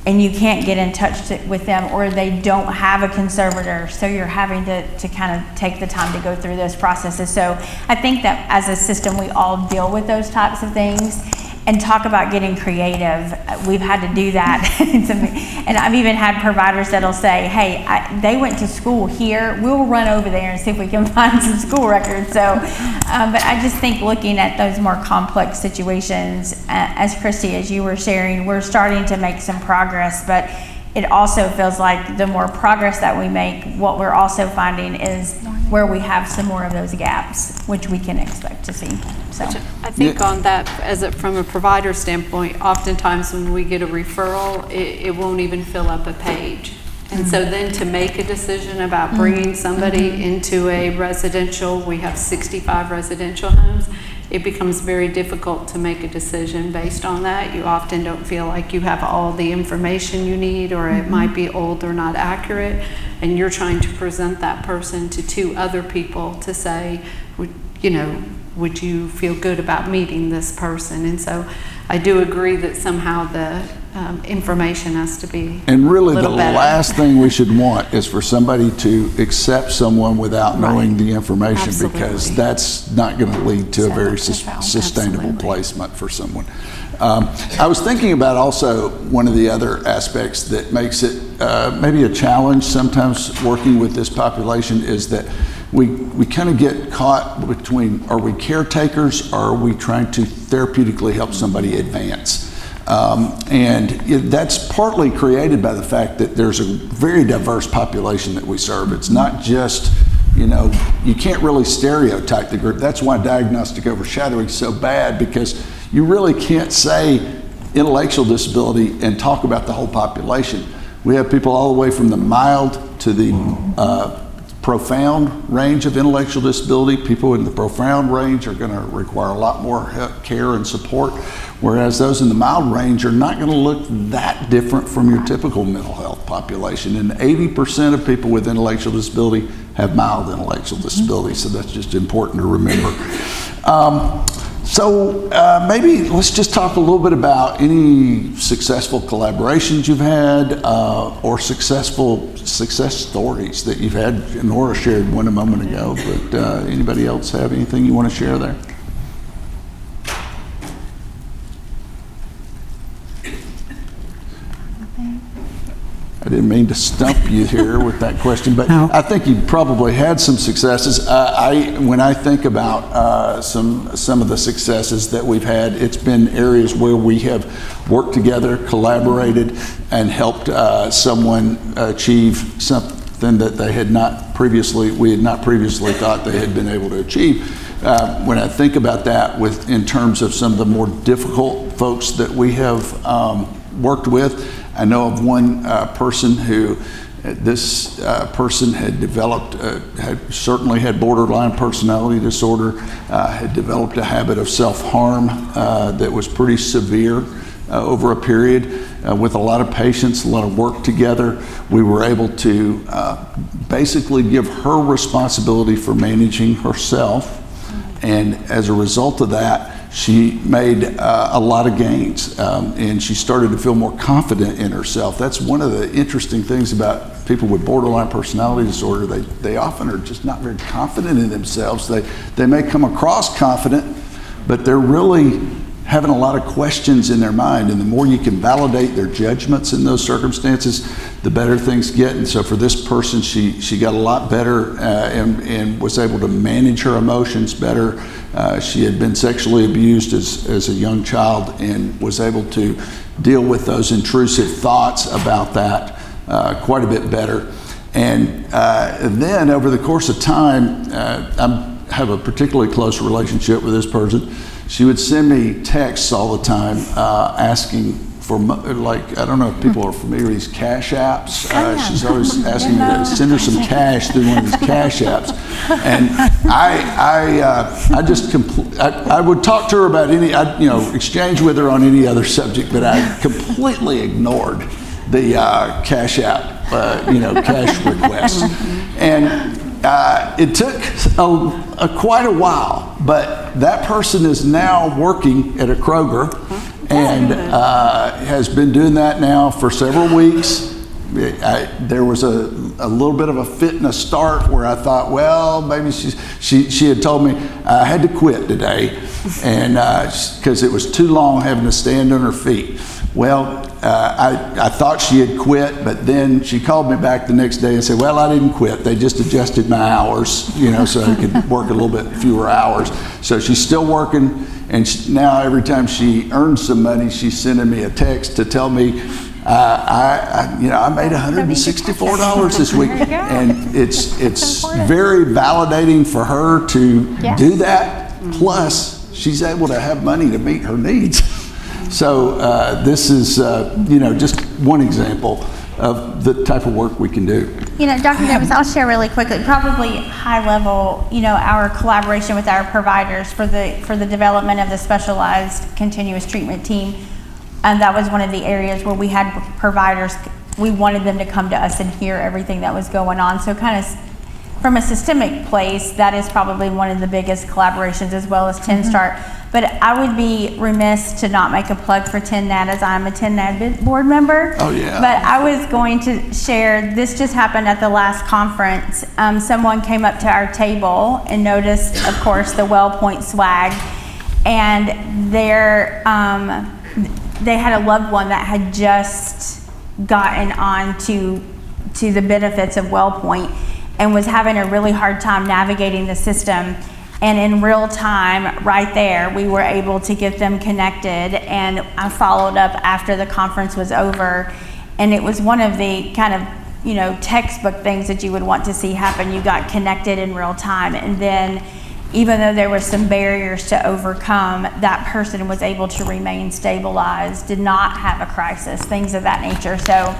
and you can't get in touch with them, or they don't have a conservator, so you're having to kind of take the time to go through those processes. So I think that as a system, we all deal with those types of things. And talk about getting creative. We've had to do that. And I've even had providers that'll say, hey, they went to school here. We'll run over there and see if we can find some school records. So, but I just think looking at those more complex situations, as Christy, as you were sharing, we're starting to make some progress, but it also feels like the more progress that we make, what we're also finding is where we have some more of those gaps, which we can expect to see. So I think on that, from a provider standpoint, oftentimes when we get a referral, it won't even fill up a page. And so then to make a decision about bringing somebody into a residential, we have 65 residential homes, it becomes very difficult to make a decision based on that. You often don't feel like you have all the information you need, or it might be old or not accurate, and you're trying to present that person to 2 other people to say, would you feel good about meeting this person? And so I do agree that somehow the information has to be And really the little better. last thing we should want is for somebody to accept someone without knowing the information, because that's not going to lead to a very sustainable placement for someone. I was thinking about also one of the other aspects that makes it maybe a challenge sometimes working with this population is that we kind of get caught between, are we caretakers or are we trying to therapeutically help somebody advance? That's partly created by the fact that there's a very diverse population that we serve. It's not just, you can't really stereotype the group. That's why diagnostic overshadowing is so bad, because you really can't say intellectual disability and talk about the whole population. We have people all the way from the mild to the profound range of intellectual disability. People in the profound range are going to require a lot more care and support, whereas those in the mild range are not going to look that different from your typical mental health population. And 80% of people with intellectual disability have mild intellectual disability, so that's just important to remember. Maybe let's just talk a little bit about any successful collaborations you've had or successful success stories that you've had. Nora shared one a moment ago, but anybody else have anything you want to share there? I didn't mean to stump you here with that question, but No. I think you probably had some successes. When I think about some of the successes that we've had, it's been areas where we have worked together, collaborated, and helped someone achieve something that we had not previously thought they had been able to achieve. When I think about that in terms of some of the more difficult folks that we have worked with, I know of one person who, this person had developed, certainly had borderline personality disorder, had developed a habit of self-harm that was pretty severe over a period. With a lot of patience, a lot of work together, we were able to basically give her responsibility for managing herself. And as a result of that, she made a lot of gains, and she started to feel more confident in herself. That's one of the interesting things about people with borderline personality disorder. They often are just not very confident in themselves. They may come across confident, but they're really having a lot of questions in their mind, and the more you can validate their judgments in those circumstances, the better things get. And so for this person, she got a lot better and was able to manage her emotions better. She had been sexually abused as a young child and was able to deal with those intrusive thoughts about that quite a bit better. And then over the course of time, I have a particularly close relationship with this person. She would send me texts all the time asking for, I don't know if people are familiar with these cash apps. She's always asking me to send her some cash through one of these cash apps. And I would talk to her about exchange with her on any other subject, but I completely ignored the cash app, cash requests. And it took quite a while, but that person is now working at a Kroger and has been doing that now for several weeks. There was a little bit of a fitness start where I thought, well, maybe she had told me I had to quit today, and because it was too long having to stand on her feet. Well, I thought she had quit, but then she called me back the next day and said, well, I didn't quit. They just adjusted my hours, so I could work a little bit fewer hours. So she's still working, and now every time she earns some money, she's sending me a text to tell me, I made $164 this week, and it's very validating for her to do that. Plus, she's able to have money to meet her needs. So this is, just one example of the type of work we can do. Dr. Davis, I'll share really quickly, probably high level, our collaboration with our providers for the development of the specialized continuous treatment team. And that was one of the areas where we had providers, we wanted them to come to us and hear everything that was going on. So kind of from a systemic place, that is probably one of the biggest collaborations, as well as TNSTART. But I would be remiss to not make a plug for TNNAD, as I'm a TNNAD board member. Oh, yeah. But I was going to share, this just happened at the last conference. Someone came up to our table and noticed, of course, the WellPoint swag. And they had a loved one that had just gotten on to the benefits of WellPoint and was having a really hard time navigating the system. And in real time, right there, we were able to get them connected. And I followed up after the conference was over. And it was one of the kind of, textbook things that you would want to see happen. You got connected in real time. And then even though there were some barriers to overcome, that person was able to remain stabilized, did not have a crisis, things of that nature. So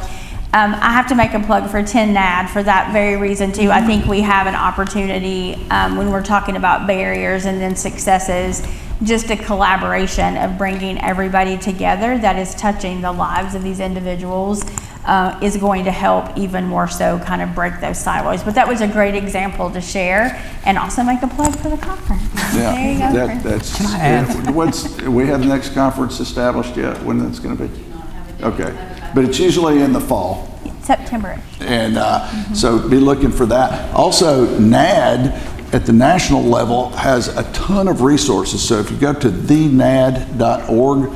I have to make a plug for TNNAD for that very reason too. I think we have an opportunity when we're talking about barriers and then successes, just a collaboration of bringing everybody together that is touching the lives of these individuals is going to help even more so kind of break those silos. But that was a great example to share, and also make a plug for the conference. Yeah, there you go. that's. Can I add? We have the next conference established yet? When that's going to be? Okay, but it's usually in the fall. September. And so be looking for that. Also, NAD at the national level has a ton of resources. So if you go to thenad.org,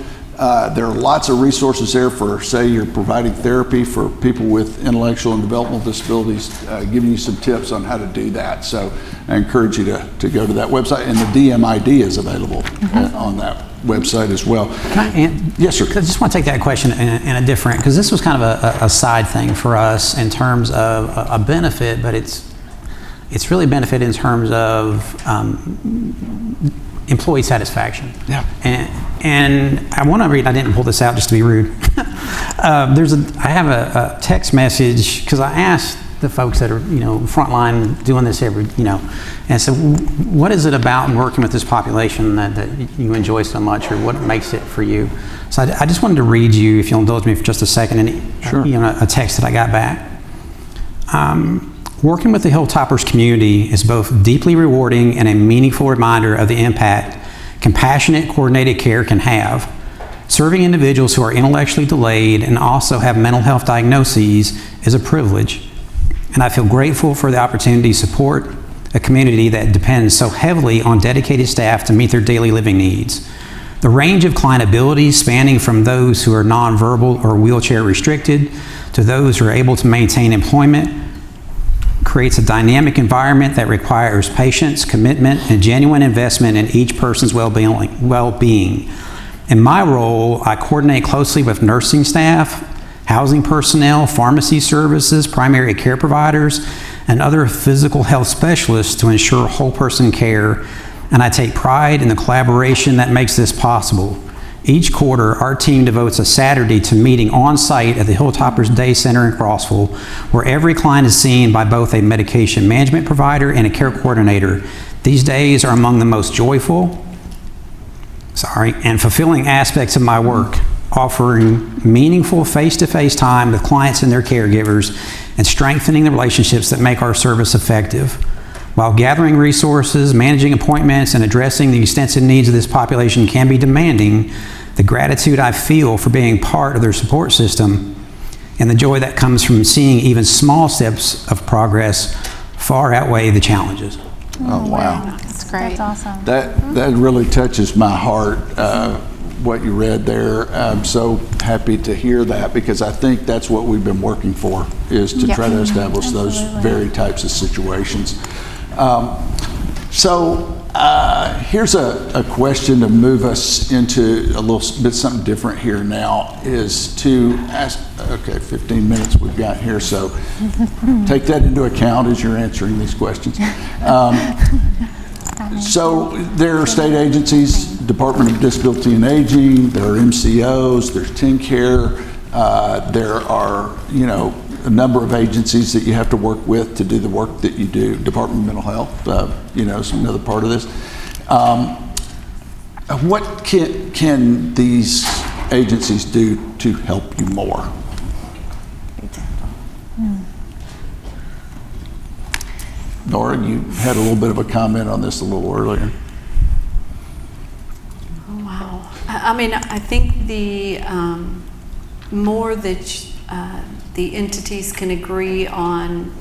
there are lots of resources there for, say, you're providing therapy for people with intellectual and developmental disabilities, giving you some tips on how to do that. So I encourage you to go to that website, and the DMID is available on that website as well. Yes, sir. I just want to take that question in a different, because this was kind of a side thing for us in terms of a benefit, but it's really benefit in terms of employee satisfaction. Yeah. And I want to read, I didn't pull this out just to be rude. I have a text message, because I asked the folks that are, frontline doing this and so what is it about working with this population that you enjoy so much, or what makes it for you? So I just wanted to read you, if you'll indulge me for just a second, Sure. A text that I got back. Working with the Hilltoppers community is both deeply rewarding and a meaningful reminder of the impact compassionate, coordinated care can have. Serving individuals who are intellectually delayed and also have mental health diagnoses is a privilege. And I feel grateful for the opportunity to support a community that depends so heavily on dedicated staff to meet their daily living needs. The range of client abilities spanning from those who are nonverbal or wheelchair restricted to those who are able to maintain employment creates a dynamic environment that requires patience, commitment, and genuine investment in each person's well-being. In my role, I coordinate closely with nursing staff, housing personnel, pharmacy services, primary care providers, and other physical health specialists to ensure whole person care, and I take pride in the collaboration that makes this possible. Each quarter, our team devotes a Saturday to meeting on-site at the Hilltoppers Day Center in Crossville, where every client is seen by both a medication management provider and a care coordinator. These days are among the most joyful, and fulfilling aspects of my work, offering meaningful face-to-face time with clients and their caregivers, and strengthening the relationships that make our service effective. While gathering resources, managing appointments, and addressing the extensive needs of this population can be demanding, the gratitude I feel for being part of their support system and the joy that comes from seeing even small steps of progress far outweigh the challenges. Oh, wow. That's great. That's awesome. That really touches my heart, what you read there. I'm so happy to hear that, because I think that's what we've been working for, is to try to establish those very types of situations. Here's a question to move us into a little bit something different here now, is to ask, okay, 15 minutes we've got here, so take that into account as you're answering these questions. So there are state agencies, Department of Disability and Aging, there are MCOs, there's TNCO, there are, a number of agencies that you have to work with to do the work that you do. Department of Mental Health, is another part of this. What can these agencies do to help you more? Nora, you had a little bit of a comment on this a little earlier. Wow. I think the more that the entities can agree on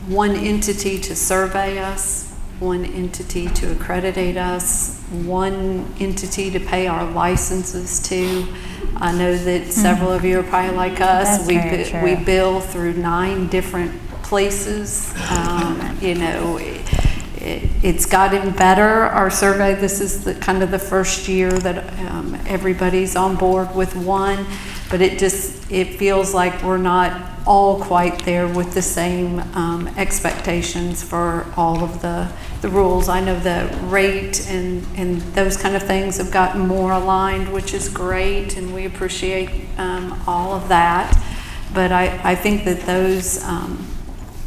one entity to survey us, one entity to accreditate us, one entity to pay our licenses to. I know that several of you are probably like us. We bill through 9 different places. It's gotten better, our survey. This is the first year that everybody's on board with one, but it feels like we're not all quite there with the same expectations for all of the rules. I know the rate and those kind of things have gotten more aligned, which is great, and we appreciate all of that. But I think that those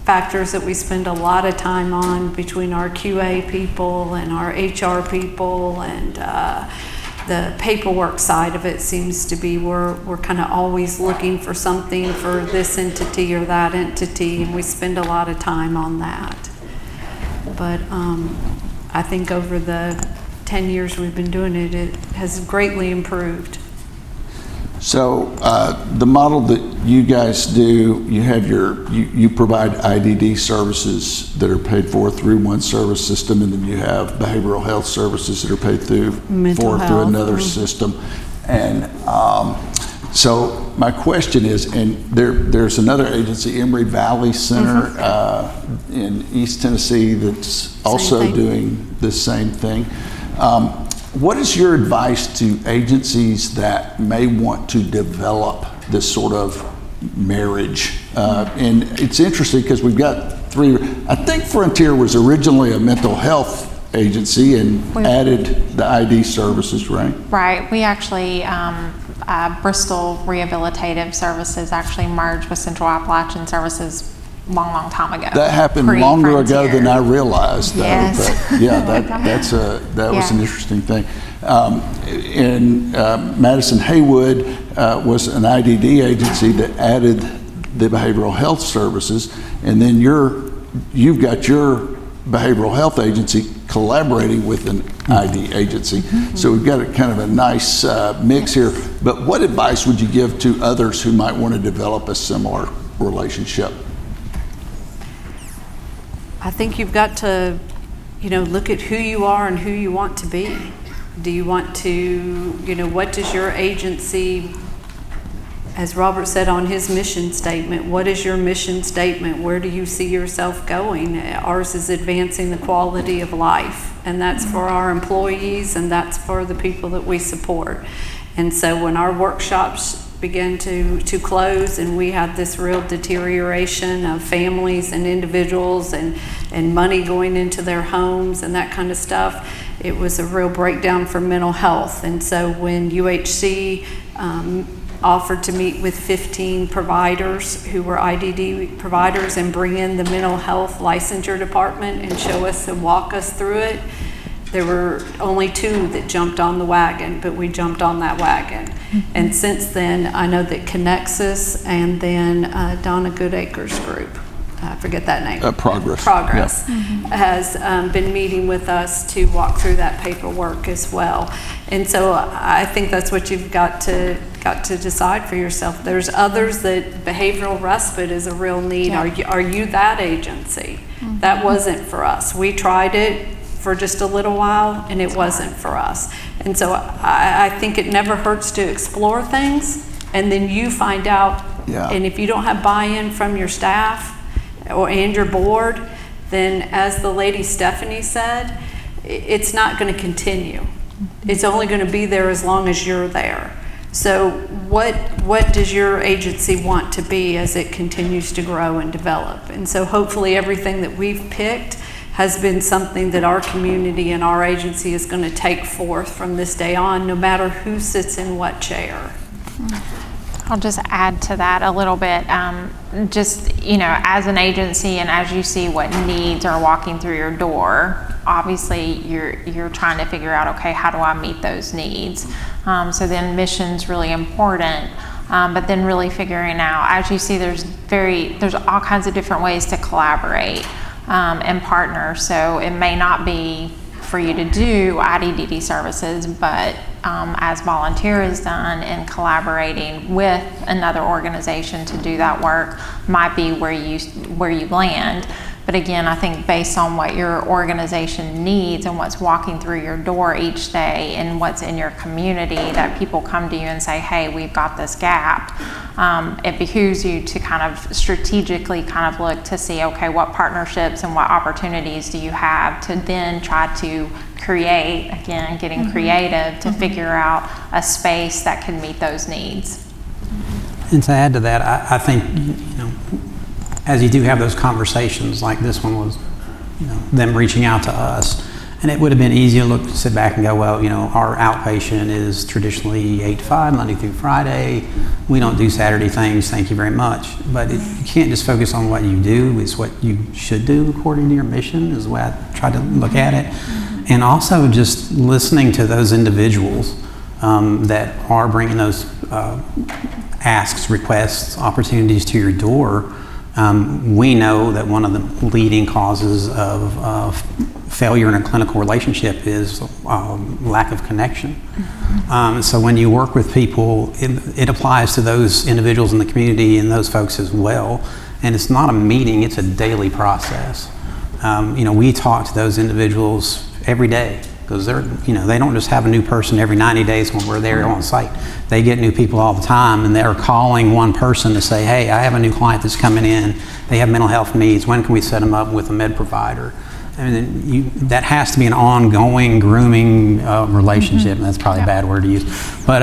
factors that we spend a lot of time on between our QA people and our HR people and the paperwork side of it seems to be we're kind of always looking for something for this entity or that entity, and we spend a lot of time on that. But I think over the 10 years we've been doing it, it has greatly improved. So the model that you guys do, you provide IDD services that are paid for through one service system, and then you have behavioral health services that are paid through another system. And so my question is, and there's another agency, Emory Valley Center in East Tennessee, that's also doing the same thing. What is your advice to agencies that may want to develop this sort of marriage? And it's interesting because we've got 3, I think Frontier was originally a mental health agency and added the ID services, right? Right. We actually, Bristol Rehabilitative Services actually merged with Central Appalachian Services long time ago. That happened longer ago than I realized, though. Yes. But yeah, that was an interesting thing. And Madison Haywood was an IDD agency that added the behavioral health services, and then you've got your behavioral health agency collaborating with an ID agency. So we've got a kind of a nice mix here. But what advice would you give to others who might want to develop a similar relationship? I think you've got to, look at who you are and who you want to be. Do you want to, what does your agency, as Robert said on his mission statement, what is your mission statement? Where do you see yourself going? Ours is advancing the quality of life, and that's for our employees, and that's for the people that we support. And so when our workshops began to close and we had this real deterioration of families and individuals and money going into their homes and that kind of stuff, it was a real breakdown for mental health. And so when UHC offered to meet with 15 providers who were IDD providers and bring in the mental health licensure department and show us and walk us through it, there were only 2 that jumped on the wagon, but we jumped on that wagon. And since then, I know that Connexus and then Donna Goodacre's group I forget that name. Progress. Progress has been meeting with us to walk through that paperwork as well. And so I think that's what you've got to decide for yourself. There's others that behavioral respite is a real need. Yeah. Are you that agency? That wasn't for us. We tried it for just a little while and it wasn't for us. And so I think it never hurts to explore things, and then you find out. Yeah. And if you don't have buy-in from your staff and your board, then as the lady Stephanie said, it's not going to continue. It's only going to be there as long as you're there. So what does your agency want to be as it continues to grow and develop? And so hopefully everything that we've picked has been something that our community and our agency is going to take forth from this day on, no matter who sits in what chair. I'll just add to that a little bit. Just, you know, as an agency and as you see what needs are walking through your door, obviously you're trying to figure out, okay, how do I meet those needs? So then mission's really important. But then really figuring out, as you see, there's all kinds of different ways to collaborate and partner. So it may not be for you to do IDD services, but as volunteer is done and collaborating with another organization to do that work might be where you land. But again, I think based on what your organization needs and what's walking through your door each day and what's in your community, that people come to you and say, hey, we've got this gap. It behooves you to kind of strategically kind of look to see, okay, what partnerships and what opportunities do you have to then try to create, again, getting creative to figure out a space that can meet those needs. And to add to that, I think, you know, as you do have those conversations, like this one was, you know, them reaching out to us, and it would have been easy to sit back and go, well, you know, our outpatient is traditionally 8 to 5, Monday through Friday. We don't do Saturday things, thank you very much. But you can't just focus on what you do, it's what you should do according to your mission, is the way I try to look at it. And also just listening to those individuals that are bringing those asks, requests, opportunities to your door. We know that one of the leading causes of failure in a clinical relationship is lack of connection. So when you work with people, it applies to those individuals in the community and those folks as well. And it's not a meeting, it's a daily process. You know, we talk to those individuals every day, because they're, you know, they don't just have a new person every 90 days when we're there on site. They get new people all the time, and they're calling one person to say, hey, I have a new client that's coming in. They have mental health needs. When can we set them up with a med provider? I mean, that has to be an ongoing grooming relationship. And that's probably a bad word to use, but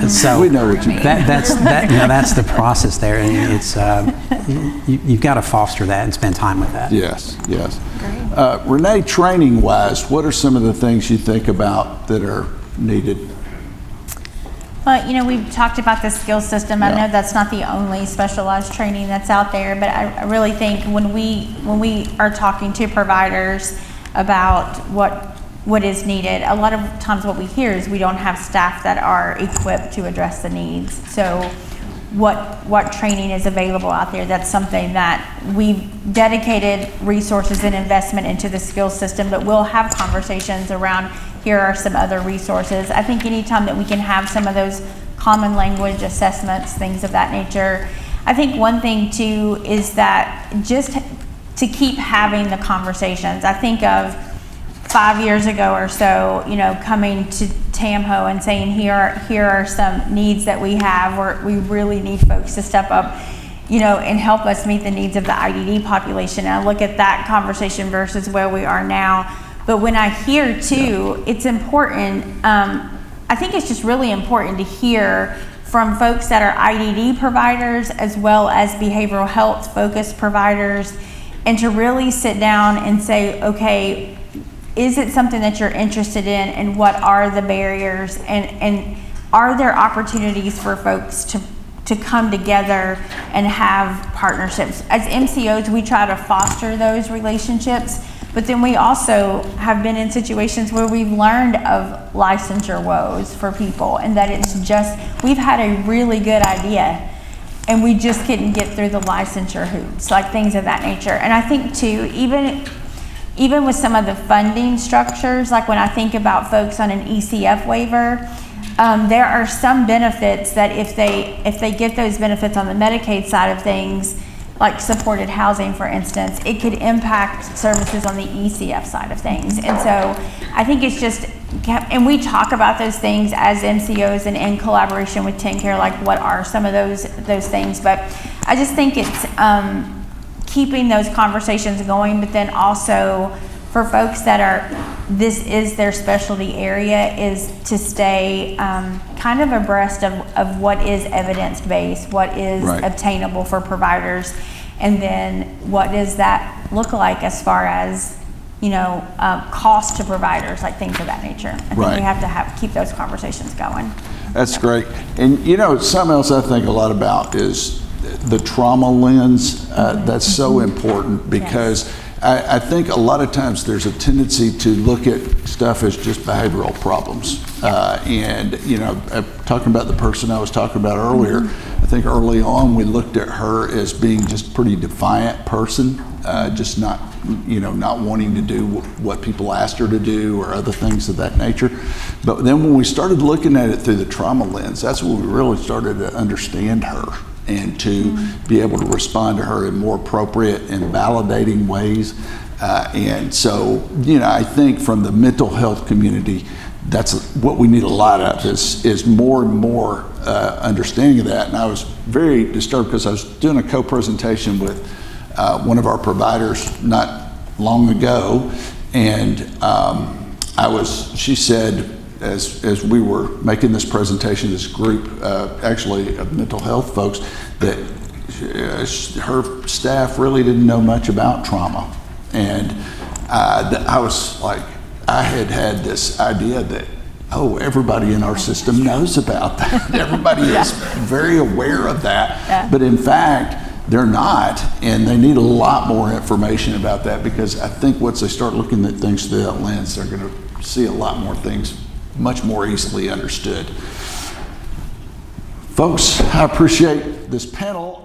so We know what you mean. That's the process there, and it's you've got to foster that and spend time with that. Yes, yes. Renee, training-wise, what are some of the things you think about that are needed? Well, you know, we've talked about the skills system. I Yeah. know that's not the only specialized training that's out there, but I really think when we are talking to providers about what is needed, a lot of times what we hear is we don't have staff that are equipped to address the needs. So what training is available out there? That's something that we've dedicated resources and investment into the skills system, but we'll have conversations around, here are some other resources. I think anytime that we can have some of those common language assessments, things of that nature. I think one thing too is that just to keep having the conversations. I think of 5 years ago or so, you know, coming to TMHO and saying, here are some needs that we have, or we really need folks to step up, you know, and help us meet the needs of the IDD population. And I look at that conversation versus where we are now. But when I hear too, it's important, I think it's just really important to hear from folks that are IDD providers as well as behavioral health focused providers, and to really sit down and say, okay, is it something that you're interested in, and what are the barriers, and are there opportunities for folks to come together and have partnerships? As MCOs, we try to foster those relationships, but then we also have been in situations where we've learned of licensure woes for people, and that it's just, we've had a really good idea, and we just couldn't get through the licensure hoops, like things of that nature. And I think too, even with some of the funding structures, like when I think about folks on an ECF waiver, there are some benefits that if they get those benefits on the Medicaid side of things, like supported housing, for instance, it could impact services on the ECF side of things. And so I think it's just, and we talk about those things as MCOs and in collaboration with TNCO, like what are some of those things. But I just think it's keeping those conversations going, but then also for folks that this is their specialty area, is to stay kind of abreast of what is evidence-based, what is obtainable for providers, and then what does that look like as far as, cost to providers, like things of that nature. I think we have to keep those conversations going. That's great. And something else I think a lot about is the trauma lens. That's so important, because I think a lot of times there's a tendency to look at stuff as just behavioral problems. And, talking about the person I was talking about earlier, I think early on we looked at her as being just a pretty defiant person, just not wanting to do what people asked her to do or other things of that nature. But then when we started looking at it through the trauma lens, that's when we really started to understand her and to be able to respond to her in more appropriate and validating ways. And so, I think from the mental health community, that's what we need a lot of, is more and more understanding of that. And I was very disturbed because I was doing a co-presentation with one of our providers not long ago, and she said, as we were making this presentation, this group actually of mental health folks, that her staff really didn't know much about trauma. And I was like, I had this idea that, everybody in our system knows about that. Everybody is very aware of that. But in fact, they're not, and they need a lot more information about that, because I think once they start looking at things through that lens, they're going to see a lot more things much more easily understood. Folks, I appreciate this panel.